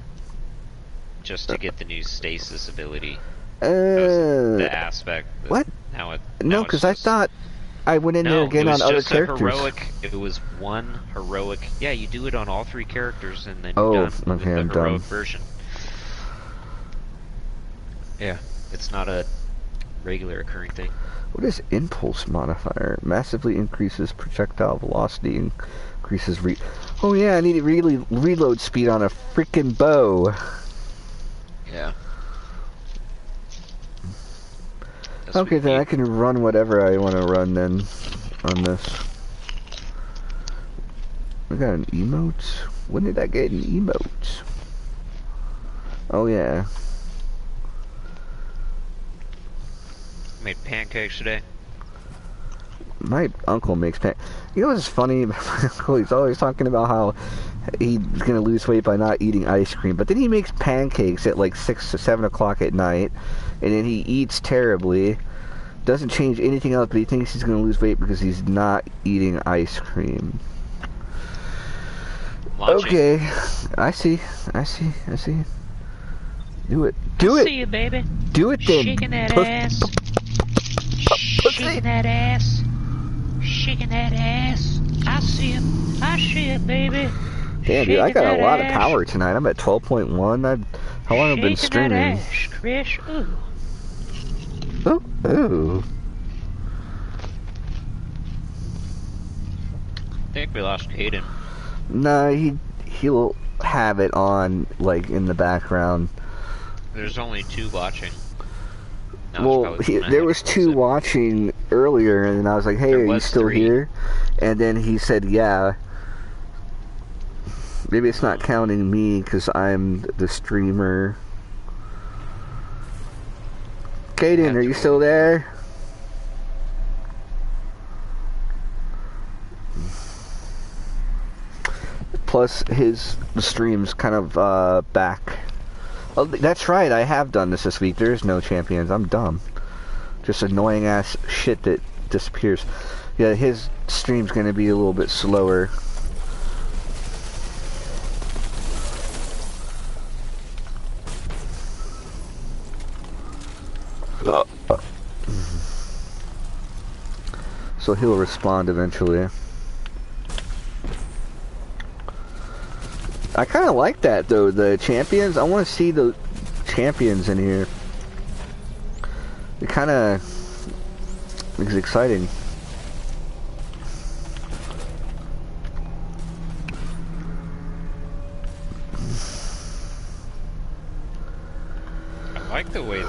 Just to get the new stasis ability. That was the aspect. What? Now No, because I thought I went in there again on other characters. It was one heroic. Yeah, you do it on all 3 characters, and then Oh, you're done with okay, the I'm heroic done. version. Yeah, it's not a regular occurring thing. What is impulse modifier? Massively increases projectile velocity, increases Oh yeah, I need to reload speed on a freaking bow. Yeah. Okay, then I can run whatever I want to run then on this. I got an emote? When did I get an emote? Oh yeah. Made pancakes today. My uncle makes You know what's funny about my uncle? He's always talking about how he's gonna lose weight by not eating ice cream, but then he makes pancakes at like 6 to 7 o'clock at night, and then he eats terribly. Doesn't change anything else, but he thinks he's gonna lose weight because he's not eating ice cream. Launching. Okay, I see. Do it. Do I it. see you, baby. Do it then. Shaking that Puss- ass. pussy. Shaking that ass. Shaking that ass. I see it, baby. Damn, dude, I Shaking got a that lot of ass. power tonight. I'm at 12.1. How long have I been Shaking that streaming? ass, Chris. Ooh. Ooh. I think we lost Caden. Nah, he'll have it on like in the background. There's only 2 watching. No, Well, there was 2 watching earlier, and I was like, "Hey, There are you was still 3. here?" And then he said, "Yeah." Maybe it's not counting me because I'm the streamer. Caden, are you still there? Plus, the stream's kind of back. Oh, that's right. I have done this week. There's no champions. I'm dumb. Just annoying ass shit that disappears. Yeah, his stream's gonna be a little bit slower. So he'll respond eventually. I kind of like that though, the champions. I want to see the champions in here. It kind of is exciting. I like the way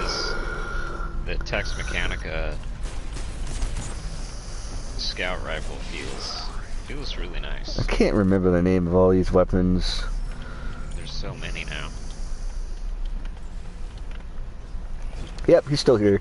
the Tex Mechanica scout rifle feels. Feels really nice. I can't remember the name of all these weapons. There's so many now. Yep, he's still here.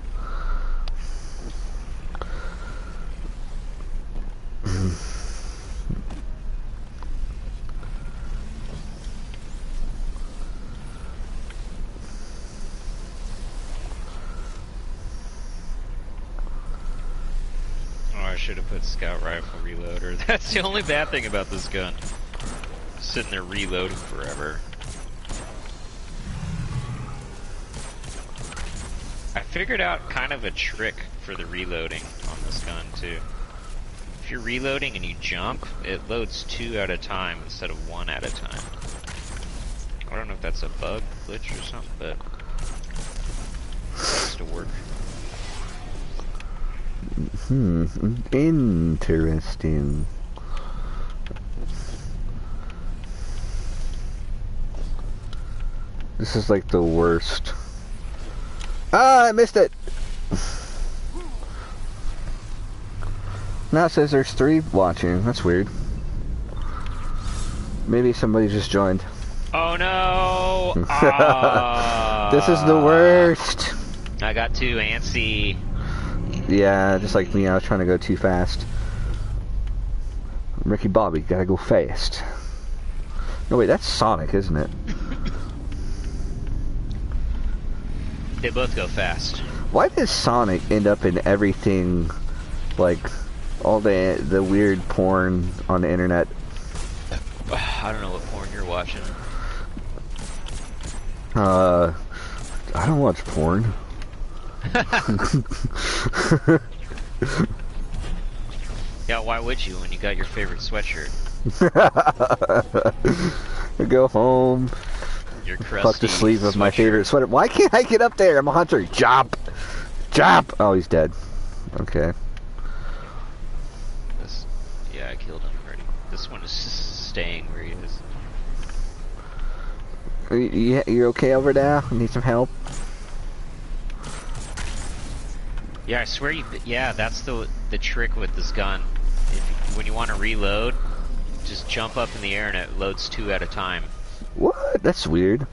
I should have put scout rifle reloader. That's the only bad thing about this gun. Sitting there reloading forever. I figured out kind of a trick for the reloading on this gun too. If you're reloading and you jump, it loads 2 at a time instead of 1 at a time. I don't know if that's a bug, glitch or something, but it seems to work. Interesting. This is like the worst. Ah, I missed it! Now it says there's 3 watching. That's weird. Maybe somebody just joined. Oh no! This is the worst! I got too antsy. Yeah, just like me, I was trying to go too fast. Ricky Bobby, gotta go fast. No wait, that's Sonic, isn't it? They both go fast. Why does Sonic end up in everything, like all the weird porn on the internet? I don't know what porn you're watching. I don't watch porn. Yeah, why would you when you got your favorite sweatshirt? I go home, Your crusty fuck to sleep with my sweatshirt. favorite sweater. Why can't I get up there? I'm a hunter. Jump! Jump! Oh, he's dead. Okay. Yeah, I killed him already. This one is just staying where he is. You're okay over there? Need some help? Yeah, I swear you. Yeah, that's the trick with this gun. When you want to reload, just jump up in the air and it loads 2 at a time. What? That's weird.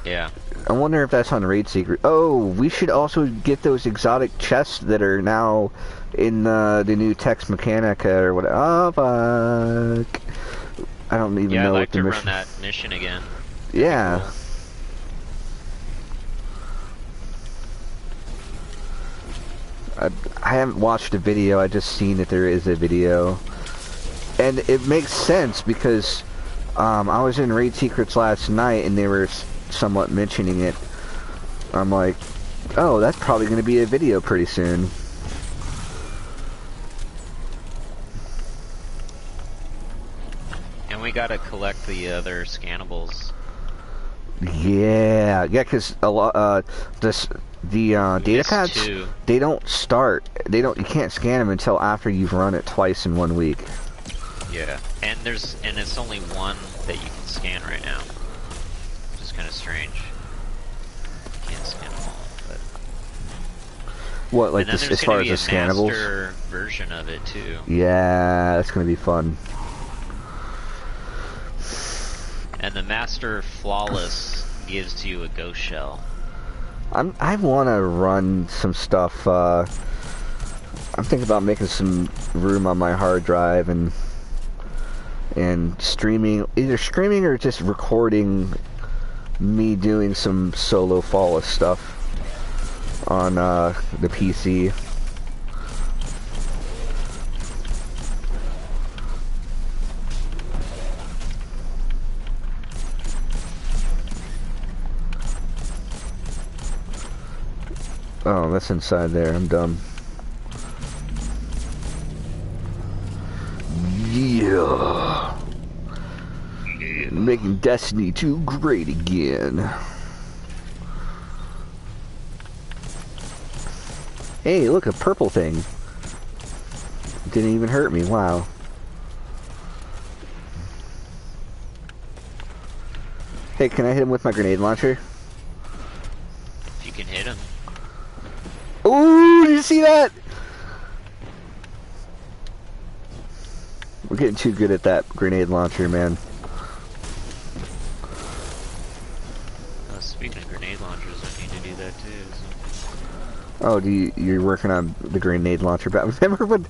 Yeah. I wonder if that's on Raid Secret. Oh, we should also get those exotic chests that are now in the new Tex Mechanica or whatever. Oh, fuck. I don't even Yeah, know I'd what like the to mission... run that mission again. Yeah. Cool. I haven't watched a video, I just seen that there is a video. And it makes sense because I was in Raid Secrets last night, and they were somewhat mentioning it. I'm like, oh, that's probably going to be a video pretty soon. And we gotta collect the other scannables. Yeah, because a lot, data pads, too. they don't start, you can't scan them until after you've run it twice in 1 week. Yeah, and it's only one that you can scan right now, which is kind of strange. You can't scan them all, but What, like and then this, there's as far gonna as be the a scannables? master version of it too. Yeah, that's gonna be fun. And the Master Flawless gives you a ghost shell. I want to run some stuff. I'm thinking about making some room on my hard drive and streaming, either streaming or just recording me doing some solo Flawless stuff on the PC. Oh, that's inside there. I'm dumb. Yeah. Making Destiny 2 great again. Hey, look, a purple thing. Didn't even hurt me. Wow. Hey, can I hit him with my grenade launcher? If you can hit him. Ooh, did you see that? We're getting too good at that grenade launcher, man. Speaking of grenade launchers, I need to do that too. So. Oh, you're working on the grenade launcher? Remember when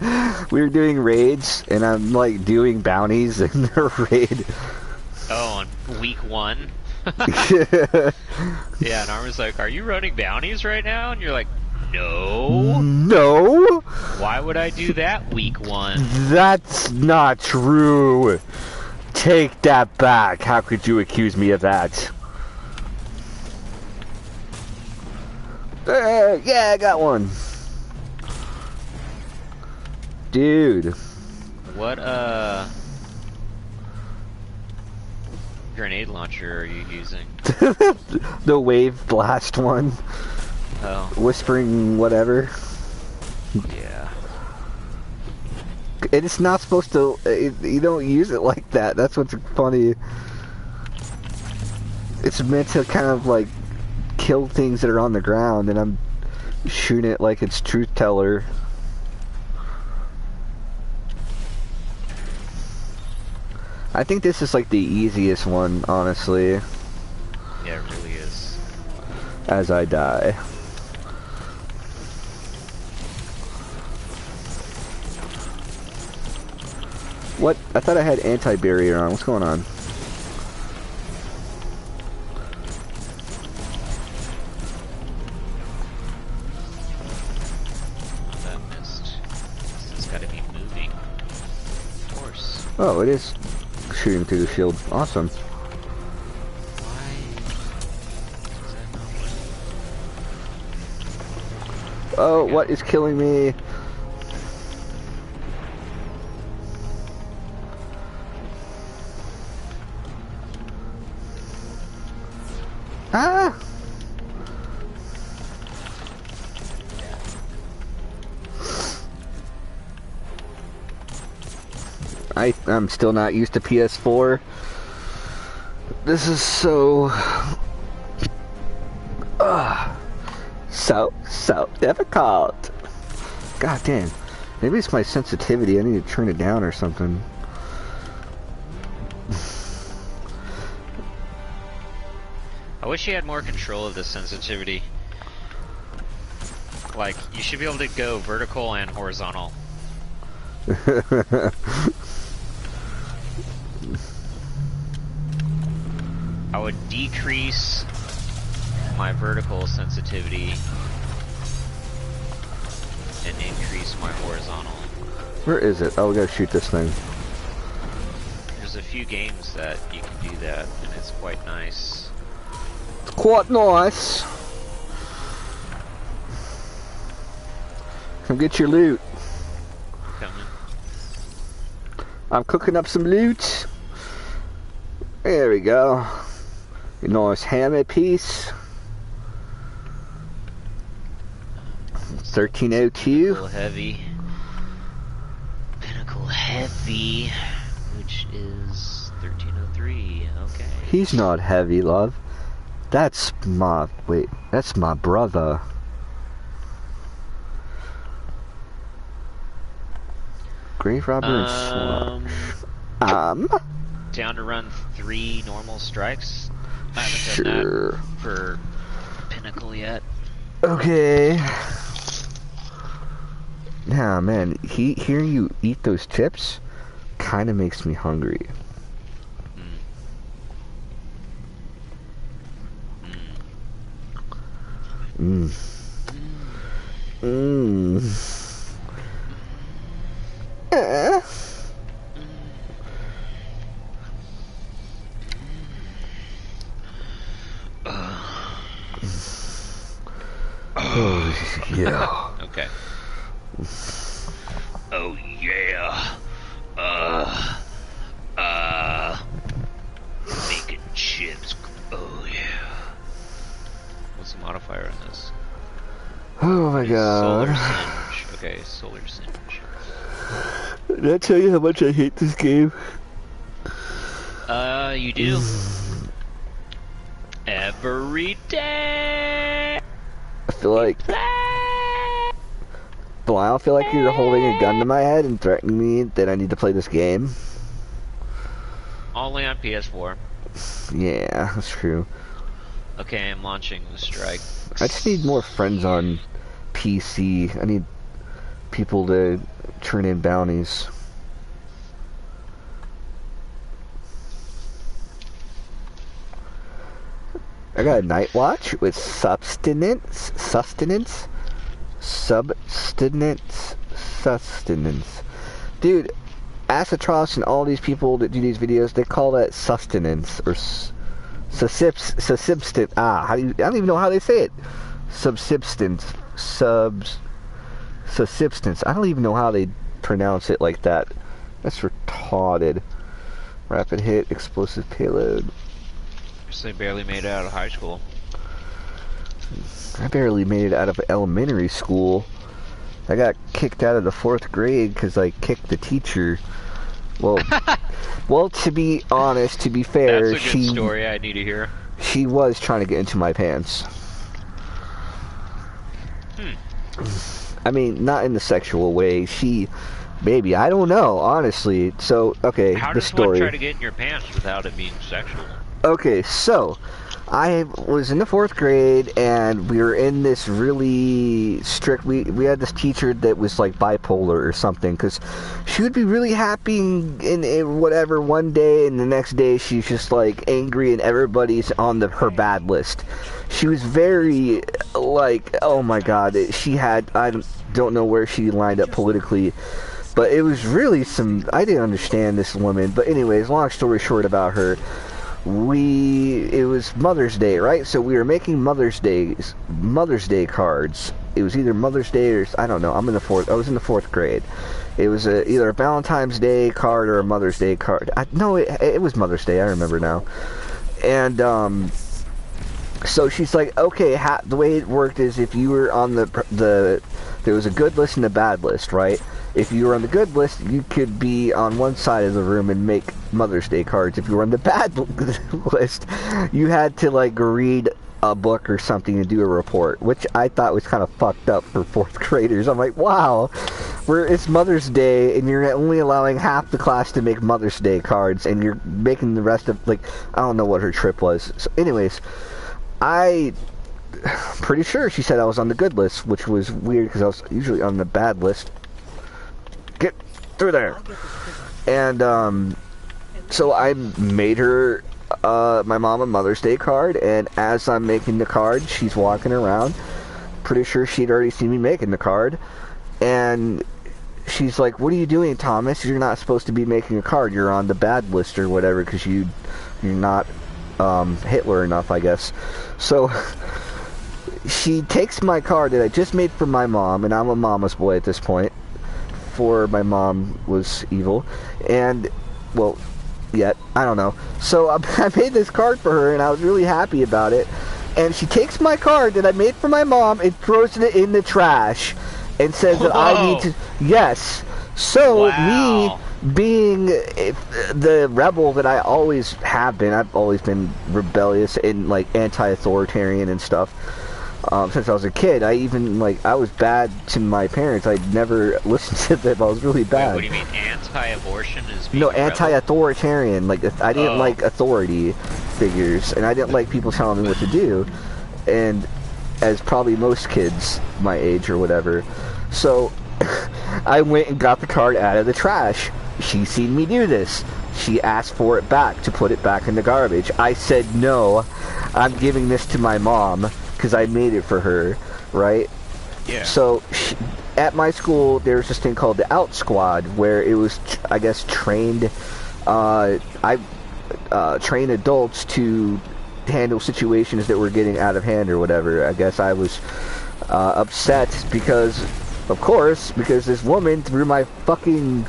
we were doing raids and I'm like doing bounties in the raid? Oh, on week 1? Yeah, and Armin's like, are you running bounties right now? And you're like, no. No? Why would I do that week 1? That's not true. Take that back. How could you accuse me of that? Yeah, I got one. Dude. What, grenade launcher are you using? The wave blast one. Oh. Whispering whatever. Yeah. And it's not supposed to, you don't use it like that. That's what's funny. It's meant to kind of like kill things that are on the ground, and I'm shooting it like it's truth teller. I think this is like the easiest one, honestly. Yeah, it really is. As I die. What? I thought I had anti-barrier on. What's going on? That missed. It's gotta be moving. Of course. Oh, it is shooting through the shield. Awesome. Why is that not working? Oh, what is killing me? Ah! I'm still not used to PS4. This is so difficult. God damn. Maybe it's my sensitivity. I need to turn it down or something. I wish you had more control of the sensitivity. Like, you should be able to go vertical and horizontal. I would decrease my vertical sensitivity and increase my horizontal. Where is it? Oh, we gotta shoot this thing. there's a few games that you can do that, and it's quite nice. It's quite nice. Come get your loot. Coming. I'm cooking up some loot. There we go. A nice hammer piece. 1302. Pinnacle Heavy. Pinnacle Heavy, which is 1303. Okay. He's not heavy, love. That's my... Wait, that's my brother. Grave Robber and Slash. Down to run 3 normal strikes. I haven't Sure. done that for Pinnacle yet. Okay. Nah, man, hearing you eat those chips kind of makes me hungry. Mmm. Mmm. Oh, yeah. Okay. Oh yeah. Making chips. Oh yeah. What's the modifier on this? Oh my god. Solar Singe. Okay, Solar Singe. Did I tell you how much I hate this game? You do. Every day. I feel like... Well, I feel like you're holding a gun to my head and threatening me that I need to play this game. Only on PS4. Yeah, that's true. Okay, I'm launching the strike. I just need more friends on PC. I need people to turn in bounties. I got a night watch with sustenance. Dude, Acitross and all these people that do these videos, they call that sustenance or subsistence. I don't even know how they say it. Subsistence. Subsistence. I don't even know how they pronounce it like that. That's retarded. Rapid hit, explosive payload. They barely made it out of high school. I barely made it out of elementary school. I got kicked out of the 4th grade because I kicked the teacher. Well, well, to be honest, to be fair, that's a good story I need to hear. She was trying to get into my pants. I mean, not in the sexual way. Maybe, I don't know, honestly. So, okay, How the does story. one try to get in your pants without it being sexual? Okay, so I was in the 4th grade, and we were in this really strict. We had this teacher that was like bipolar or something, because she would be really happy in whatever one day, and the next day she's just like angry, and everybody's on her bad list. She was very like, oh my god, she had, I don't know where she lined up politically, but it was really I didn't understand this woman. But anyways, long story short about her. It was Mother's Day, right? So we were making Mother's Day cards. It was either Mother's Day or, I don't know, I was in the 4th grade. It was either a Valentine's Day card or a Mother's Day card. No, it was Mother's Day, I remember now. And, so she's like, okay, the way it worked is if you were on there was a good list and a bad list, right? If you were on the good list, you could be on one side of the room and make Mother's Day cards. If you were on the bad list, you had to like read a book or something and do a report, which I thought was kind of fucked up for 4th graders. I'm like, wow, it's Mother's Day and you're only allowing half the class to make Mother's Day cards, and you're making the rest of, like, I don't know what her trip was. So anyways, pretty sure she said I was on the good list, which was weird because I was usually on the bad list. Get through there. And so I made her my mom a Mother's Day card, and as I'm making the card, she's walking around. Pretty sure she'd already seen me making the card, and she's like, "What are you doing, Thomas? You're not supposed to be making a card. You're on the bad list or whatever because you're not Hitler enough, I guess." So she takes my card that I just made for my mom, and I'm a mama's boy at this point. Before my mom was evil, and well, yet I don't know. So I made this card for her, and I was really happy about it. And she takes my card that I made for my mom and throws it in the trash, and says that I need to. Yes. So Wow. me being the rebel that I always have been, I've always been rebellious and like anti-authoritarian and stuff. Since I was a kid, I was bad to my parents. I never listened to them. I was really Wait, bad. what do you mean anti-abortion is being No, a rebel? anti-authoritarian. Like, I didn't like authority figures, and I didn't like people telling me what to do. And as probably most kids my age or whatever. So I went and got the card out of the trash. She seen me do this. She asked for it back to put it back in the garbage. I said no. I'm giving this to my mom because I made it for her, right? Yeah. So at my school, there was this thing called the Out Squad, where it was, I guess, trained. Train adults to handle situations that were getting out of hand or whatever. I guess I was upset because, of course, because this woman threw my fucking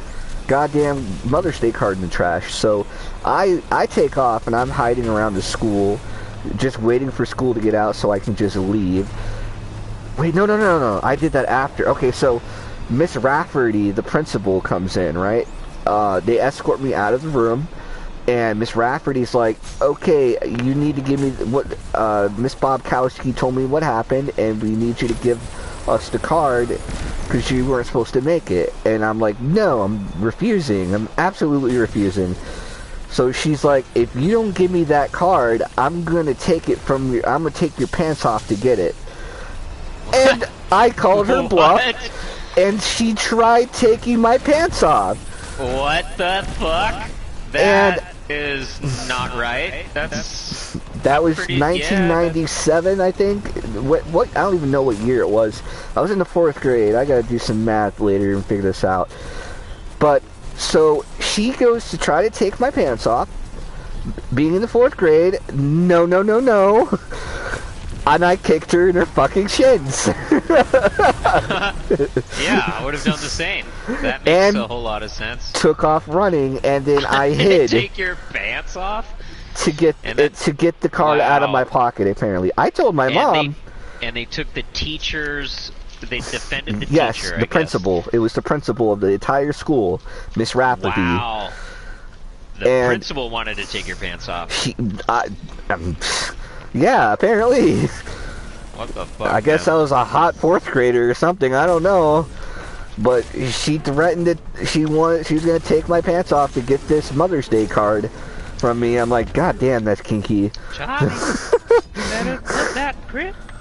goddamn Mother's Day card in the trash. So I take off and I'm hiding around the school, just waiting for school to get out so I can just leave. Wait, no. I did that after. Okay, so Miss Rafferty, the principal, comes in, right? They escort me out of the room, and Miss Rafferty's like, "Okay, you need to give me what Miss Bobkowski told me what happened, and we need you to give us the card because you weren't supposed to make it." And I'm like, "No, I'm refusing. I'm absolutely refusing." So she's like, "If you don't give me that card, I'm gonna take it from you. I'm gonna take your pants off to get it." And I called her bluff, What? and she tried taking my pants off. What the fuck? That is not right. That was Pretty- 1997, I think. What? I don't even know what year it was. I was in the 4th grade. I gotta do some math later and figure this out. But so she goes to try to take my pants off. Being in the 4th grade, no. And I kicked her in her fucking shins. Yeah, I would have done the same. That makes And a whole lot of sense. Took off running, and then I hid Take your pants off? to get And then- to get the card out of Wow. my pocket. Apparently, I told my mom. And they took the teachers. They defended the Yes, teacher. the principal. It was the principal of the entire school, Miss Rafferty. Wow. The And- principal wanted to take your pants off. Yeah, apparently. What the fuck? I guess man? I was a hot 4th grader or something. I don't know. But she threatened that she was gonna take my pants off to get this Mother's Day card from me. I'm like, God damn, that's kinky. Johnny,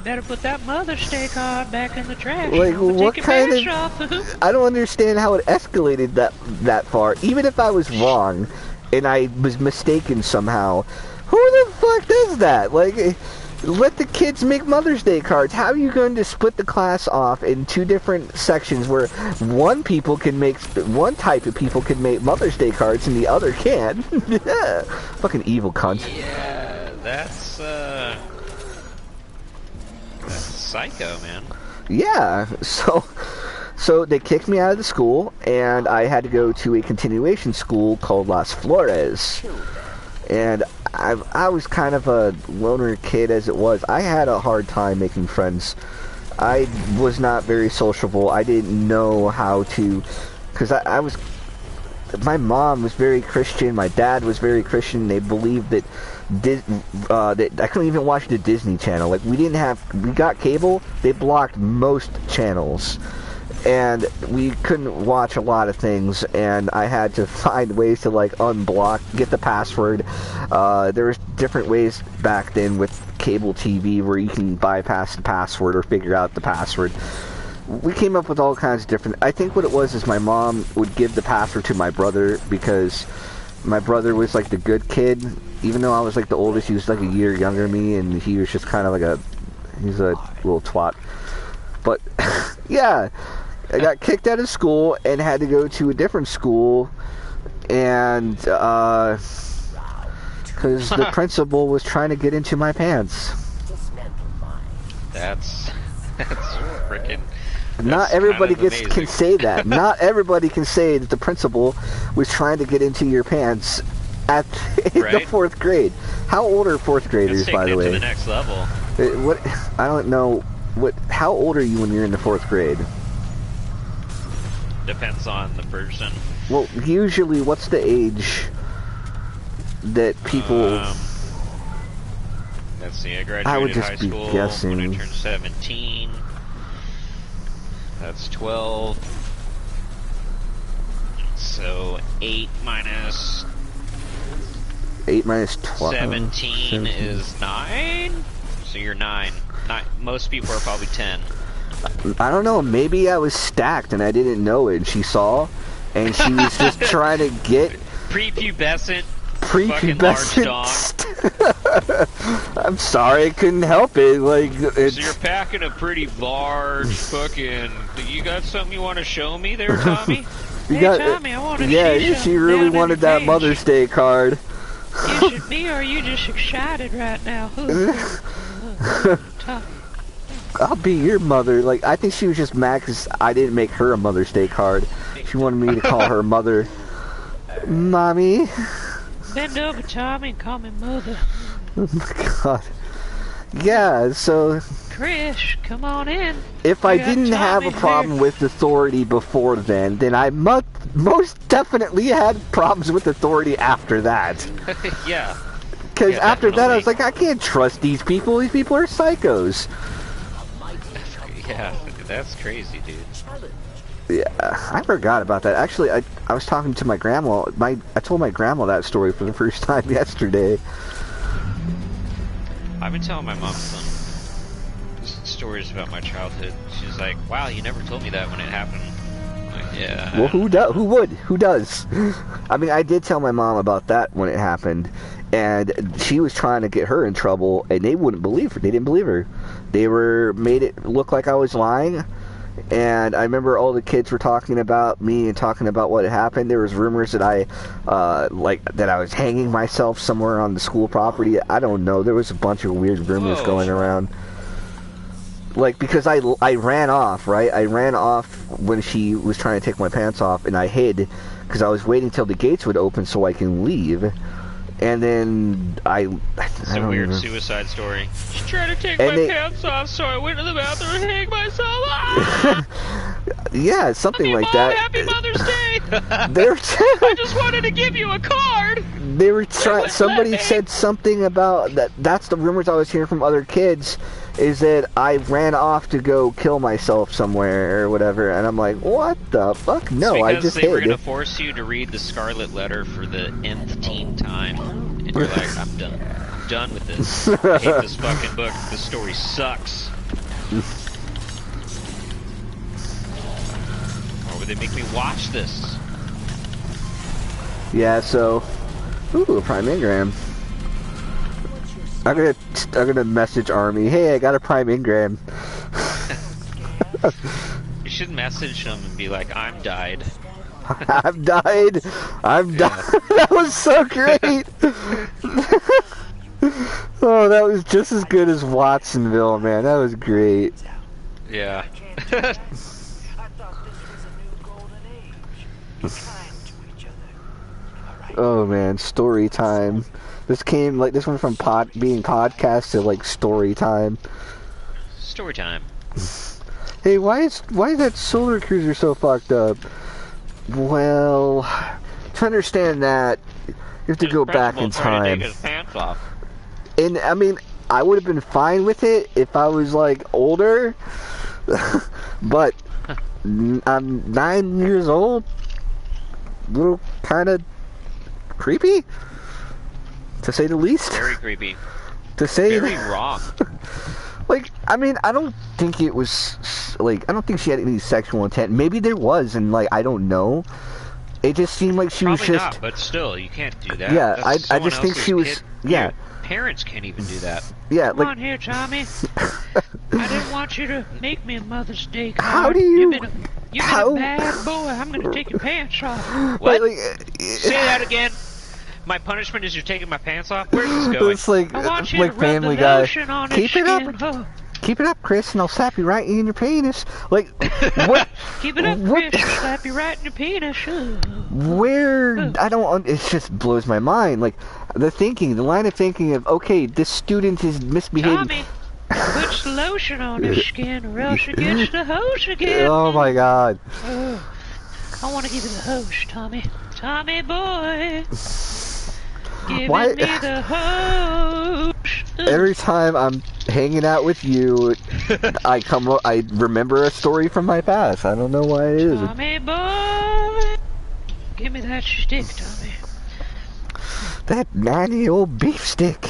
better put that Mother's Day card back in the trash. Like, I'm gonna what take your kind pants of- off. I don't understand how it escalated that far. Even if I was wrong and I was mistaken somehow, who the fuck does that? Like, let the kids make Mother's Day cards. How are you going to split the class off in 2 different sections where one type of people can make Mother's Day cards and the other can't? Fucking evil cunt. Yeah, that's psycho, man. Yeah, so they kicked me out of the school, and I had to go to a continuation school called Las Flores. And I was kind of a loner kid as it was. I had a hard time making friends. I was not very sociable. I didn't know how to, because my mom was very Christian. My dad was very Christian. They believed that that I couldn't even watch the Disney Channel. Like, we got cable. They blocked most channels, and we couldn't watch a lot of things. And I had to find ways to like unblock, get the password. There was different ways back then with cable TV where you can bypass the password or figure out the password. We came up with all kinds of different. I think what it was is my mom would give the password to my brother because my brother was like the good kid. Even though I was like the oldest, he was like a year younger than me, and he was just kind of like he's a little twat. But yeah, I got kicked out of school and had to go to a different school, and because the principal was trying to get into my pants. That's freaking. Not everybody can say that. Not everybody can say that the principal was trying to get into your pants at the Right? 4th grade. How old are 4th graders, That's by taking the it to way? the next level. What? I don't know. What? How old are you when you're in the 4th grade? Depends on the person. Well, usually, what's the age that people? Let's see. I graduated I would just high be school when guessing. I turned 17. That's 12. So 8 minus 8 minus 12. 17 is 9. So you're 9. Most people are probably 10. I don't know. Maybe I was stacked and I didn't know it. And she saw, and she was just trying to get Prepubescent. prepubescent. I'm sorry, I couldn't help it. Like, it's, So you're packing a pretty large fucking. You got something you want to show me there, Tommy? you got, Tommy, I want to yeah, see she really something down wanted in that your Mother's Day card. You should be, or are you just excited right now? Tommy. I'll be your mother. Like, I think she was just mad because I didn't make her a Mother's Day card. She wanted me to call her mother. Mommy. Bend over, Tommy, and call me mother. Oh my god. Yeah, so Krish, come on in. if I got didn't have a Tommy problem here. with authority before then I most definitely had problems with authority after that. Yeah. Because Yeah, after that I was definitely. like, I can't trust these people. These people are psychos. Yeah, that's crazy, dude. Yeah, I forgot about that. Actually, I was talking to my grandma. I told my grandma that story for the first time yesterday. I've been telling my mom some stories about my childhood. She's like, "Wow, you never told me that when it happened." I'm like, yeah. Well, who would? Who does? I mean, I did tell my mom about that when it happened, and she was trying to get her in trouble, and they wouldn't believe her. They didn't believe her. They made it look like I was lying. And I remember all the kids were talking about me and talking about what had happened. There was rumors that I was hanging myself somewhere on the school property. I don't know. There was a bunch of weird rumors Whoa. going around. Like, because I ran off, right? I ran off when she was trying to take my pants off, and I hid because I was waiting till the gates would open so I can leave. And then It's a weird suicide story. She tried to take And my they- pants off, so I went to the bathroom and hanged myself. Ah! Yeah, something Hey, like Mom, that. Happy Mother's Day! They're I just wanted to give you a card! They were trying. wouldn't Somebody let me. said something about that. That's the rumors I was hearing from other kids, is that I ran off to go kill myself somewhere or whatever. And I'm like, what the fuck? No, It's I because just they were hid. gonna force you to read the Scarlet Letter for the nth time, and you're like, I'm done. I'm done with this. I hate this fucking book. This story sucks. Or would they make me watch this? Yeah. So, ooh, a Prime Ingram. I'm gonna message Army. Hey, I got a Prime Ingram. You should message them and be like, I'm died. I've died. I've died. That was so great. Oh, that was just as good as Watsonville, man. That was great. Yeah. I thought this was a new golden age. Kind to each other. All right. Oh man, story time. This went from being podcast to like story time. Story time. Hey, why is that solar cruiser so fucked up? Well, to understand that, you have to go back in Trying to time. take his pants off. And I mean, I would have been fine with it if I was like older, but I'm 9 years old. Little kind of creepy, to say the least. Very creepy. To say Very wrong. like, I mean, I don't think it was like, I don't think she had any sexual intent. Maybe there was, and like, I don't know. It just seemed like she Probably was just. not, but still, you can't do that. Yeah, That's I someone just think else's she was. kid. Yeah, Your parents can't even do that. yeah. Come Like, on here, Tommy. I didn't want you to make me a Mother's Day card. How do you- You've been You've been How? a bad boy. I'm gonna take your pants off. What? Like, Say that again. My punishment is you're taking my pants off? Where's this going? it's like I want you like to rub Family the Guy. lotion on Keep his it up. skin. Oh, Keep it up, Chris, and I'll slap you right in your penis. Like, what? keep it up, What? Chris. Slap you right in your penis. Oh. Where? I don't. It just blows my mind. Like, the line of thinking of, okay, this student is misbehaving. Tommy, puts lotion on his skin or else he gets the hose again. Oh my God. Oh, I want to give you the hose, Tommy. Tommy boy. Giving Why- me the hose. Every time I'm hanging out with you, I remember a story from my past. I don't know why it is. Tommy boy. Give me that stick, Tommy. That 90-year-old beef stick.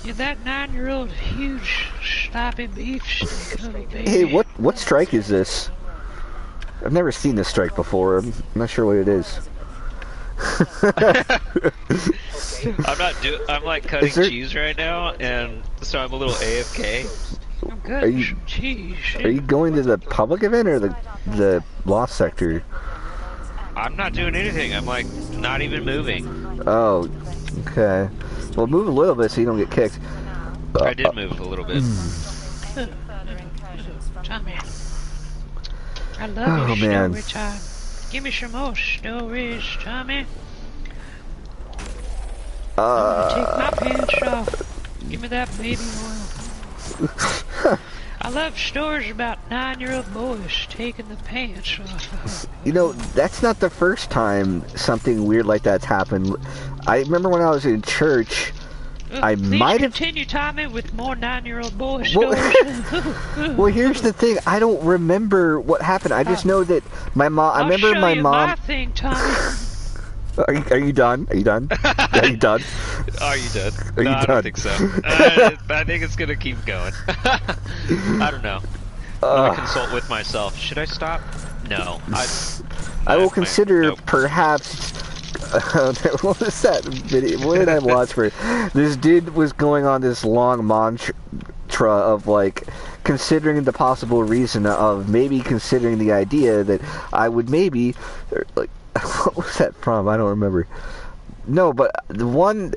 You're that 9-year-old huge sloppy beef stick. Oh, baby. Hey, what strike is this? I've never seen this strike before. I'm not sure what it is. I'm like cutting Is there- cheese right now, and so I'm a little AFK. I'm good. Are you- Jeez. Are you going to the public event or the lost sector? I'm not doing anything. I'm like not even moving. Oh, okay. Well, move a little bit so you don't get kicked. I did move a little bit. Tommy. I love Oh, your man. story time. Give me some more stories, Tommy. Take my pants off. Give me that baby oil. I love stories about 9-year-old boys taking the pants off. You know, that's not the first time something weird like that's happened. I remember when I was in church, I Please might have... continue, Tommy, with more 9-year-old boy Well- stories. Well, here's the thing. I don't remember what happened. I just know that my mom... I remember I'll show my you mom... my thing, Tommy. Are you done? Are you done? Are you done? Are you done? Are you no, I done? don't think so. I think it's gonna keep going. I don't know. I'm gonna consult with myself. Should I stop? No. I will my- consider nope. perhaps... what was that video? What did I watch for? This dude was going on this long mantra of, like, considering the possible reason of maybe considering the idea that I would maybe... like, what was that from? I don't remember. No, but the one...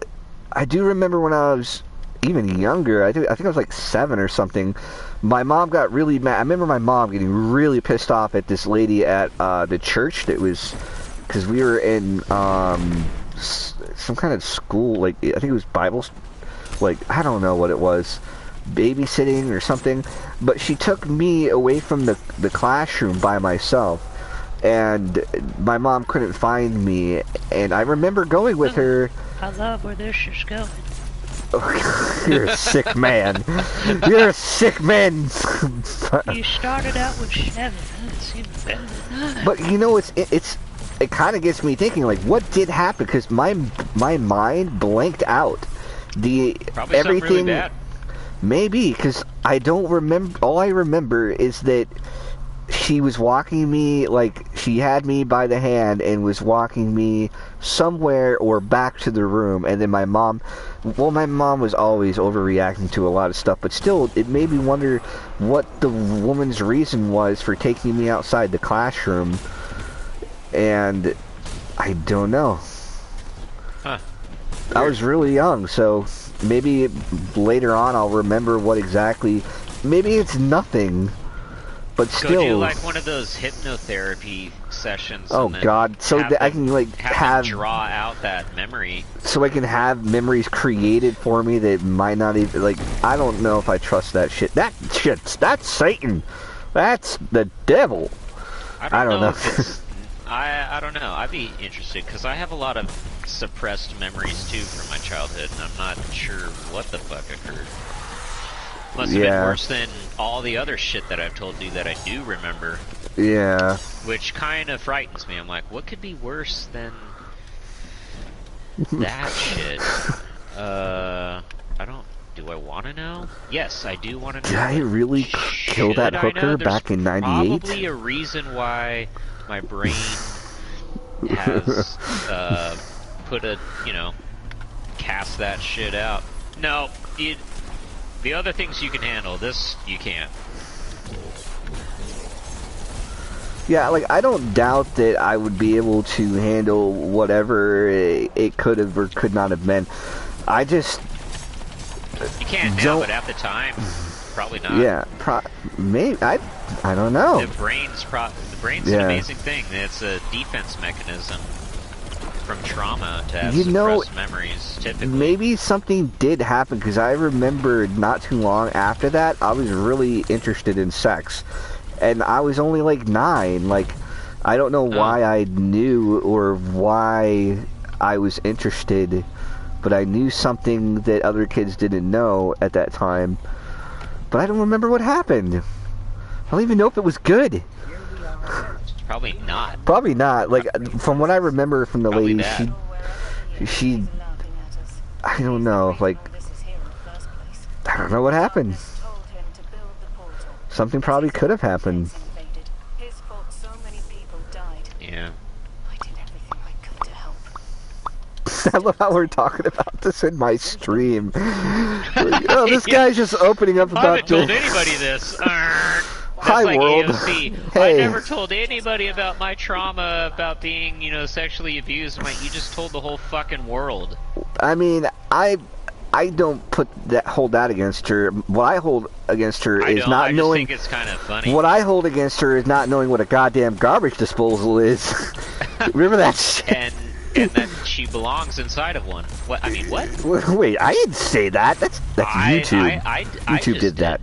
I do remember when I was even younger. I think I was like 7 or something. My mom got really mad. I remember my mom getting really pissed off at this lady at the church that was... Because we were in some kind of school, like, I think it was Bible... Like, I don't know what it was. Babysitting or something. But she took me away from the classroom by myself. And my mom couldn't find me, and I remember going with her. I love where this is going. You're a sick man. You're a sick man. You started out with 7. It seems better than 9. But you know, it kind of gets me thinking, like, what did happen? Because my mind blanked out. Probably something Everything. really bad. Maybe, because I don't remember. All I remember is that she was walking me, like, she had me by the hand and was walking me somewhere or back to the room, and then my mom was always overreacting to a lot of stuff, but still, it made me wonder what the woman's reason was for taking me outside the classroom, and I don't know. Huh. I was really young, so maybe later on I'll remember what exactly, maybe it's nothing. But Go still, do like one of those hypnotherapy sessions. oh and then God! So have that I them- can like have them draw out that memory. so I can have memories created for me that might not even like. I don't know if I trust that shit. That's Satan. That's the devil. I don't know. If it's, I don't know. I'd be interested because I have a lot of suppressed memories too from my childhood, and I'm not sure what the fuck occurred. Must have been Yeah. worse than all the other shit that I've told you that I do remember, Yeah. which kind of frightens me. I'm like, what could be worse than that shit? I don't. Do I want to know? Yes, I do want to know. Did I really kill that Should I know? hooker There's back in '98? Probably a reason why my brain has put a, cast that shit out. No, the other things you can handle. This you can't. Yeah, like, I don't doubt that I would be able to handle whatever it could have or could not have been. I just... You can't now, don't... but at the time, probably not. Yeah, maybe, I don't know. The brain's an amazing thing. It's a defense mechanism from trauma to have suppressed memories, typically. Maybe something did happen, because I remember not too long after that, I was really interested in sex. And I was only like 9. Like, I don't know why I knew or why I was interested, but I knew something that other kids didn't know at that time. But I don't remember what happened. I don't even know if it was good. Probably not. Probably not. Like, from what I remember from the lady, she, I don't know, like, I don't know what happened. Something probably could have happened. Yeah. I love how we're talking about this in my stream. Like, oh, this guy's just opening up I about haven't told anybody this. Hi, like world. AOC. Hey. I never told anybody about my trauma, about being, sexually abused. You just told the whole fucking world. I mean, I don't hold that against her. What I hold against her is not knowing. I just think it's kind of funny. What I hold against her is not knowing what a goddamn garbage disposal is. Remember that shit? And that she belongs inside of one. What? I mean, what? Wait, I didn't say that. That's YouTube. YouTube did that.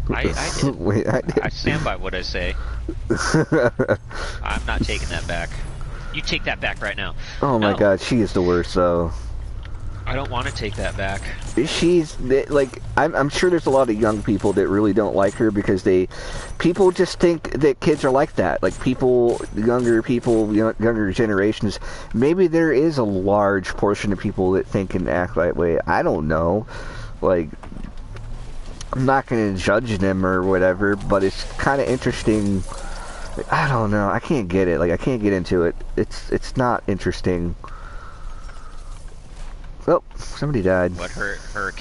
I did. Wait, I stand by what I say. I'm not taking that back. You take that back right now. Oh my god, she is the worst, though. I don't want to take that back. She's, like, I'm sure there's a lot of young people that really don't like her because people just think that kids are like that. Like, younger generations, maybe there is a large portion of people that think and act that way. I don't know. Like, I'm not going to judge them or whatever, but it's kind of interesting. Like, I don't know. I can't get it. Like, I can't get into it. It's not interesting. Oh, somebody died. What, her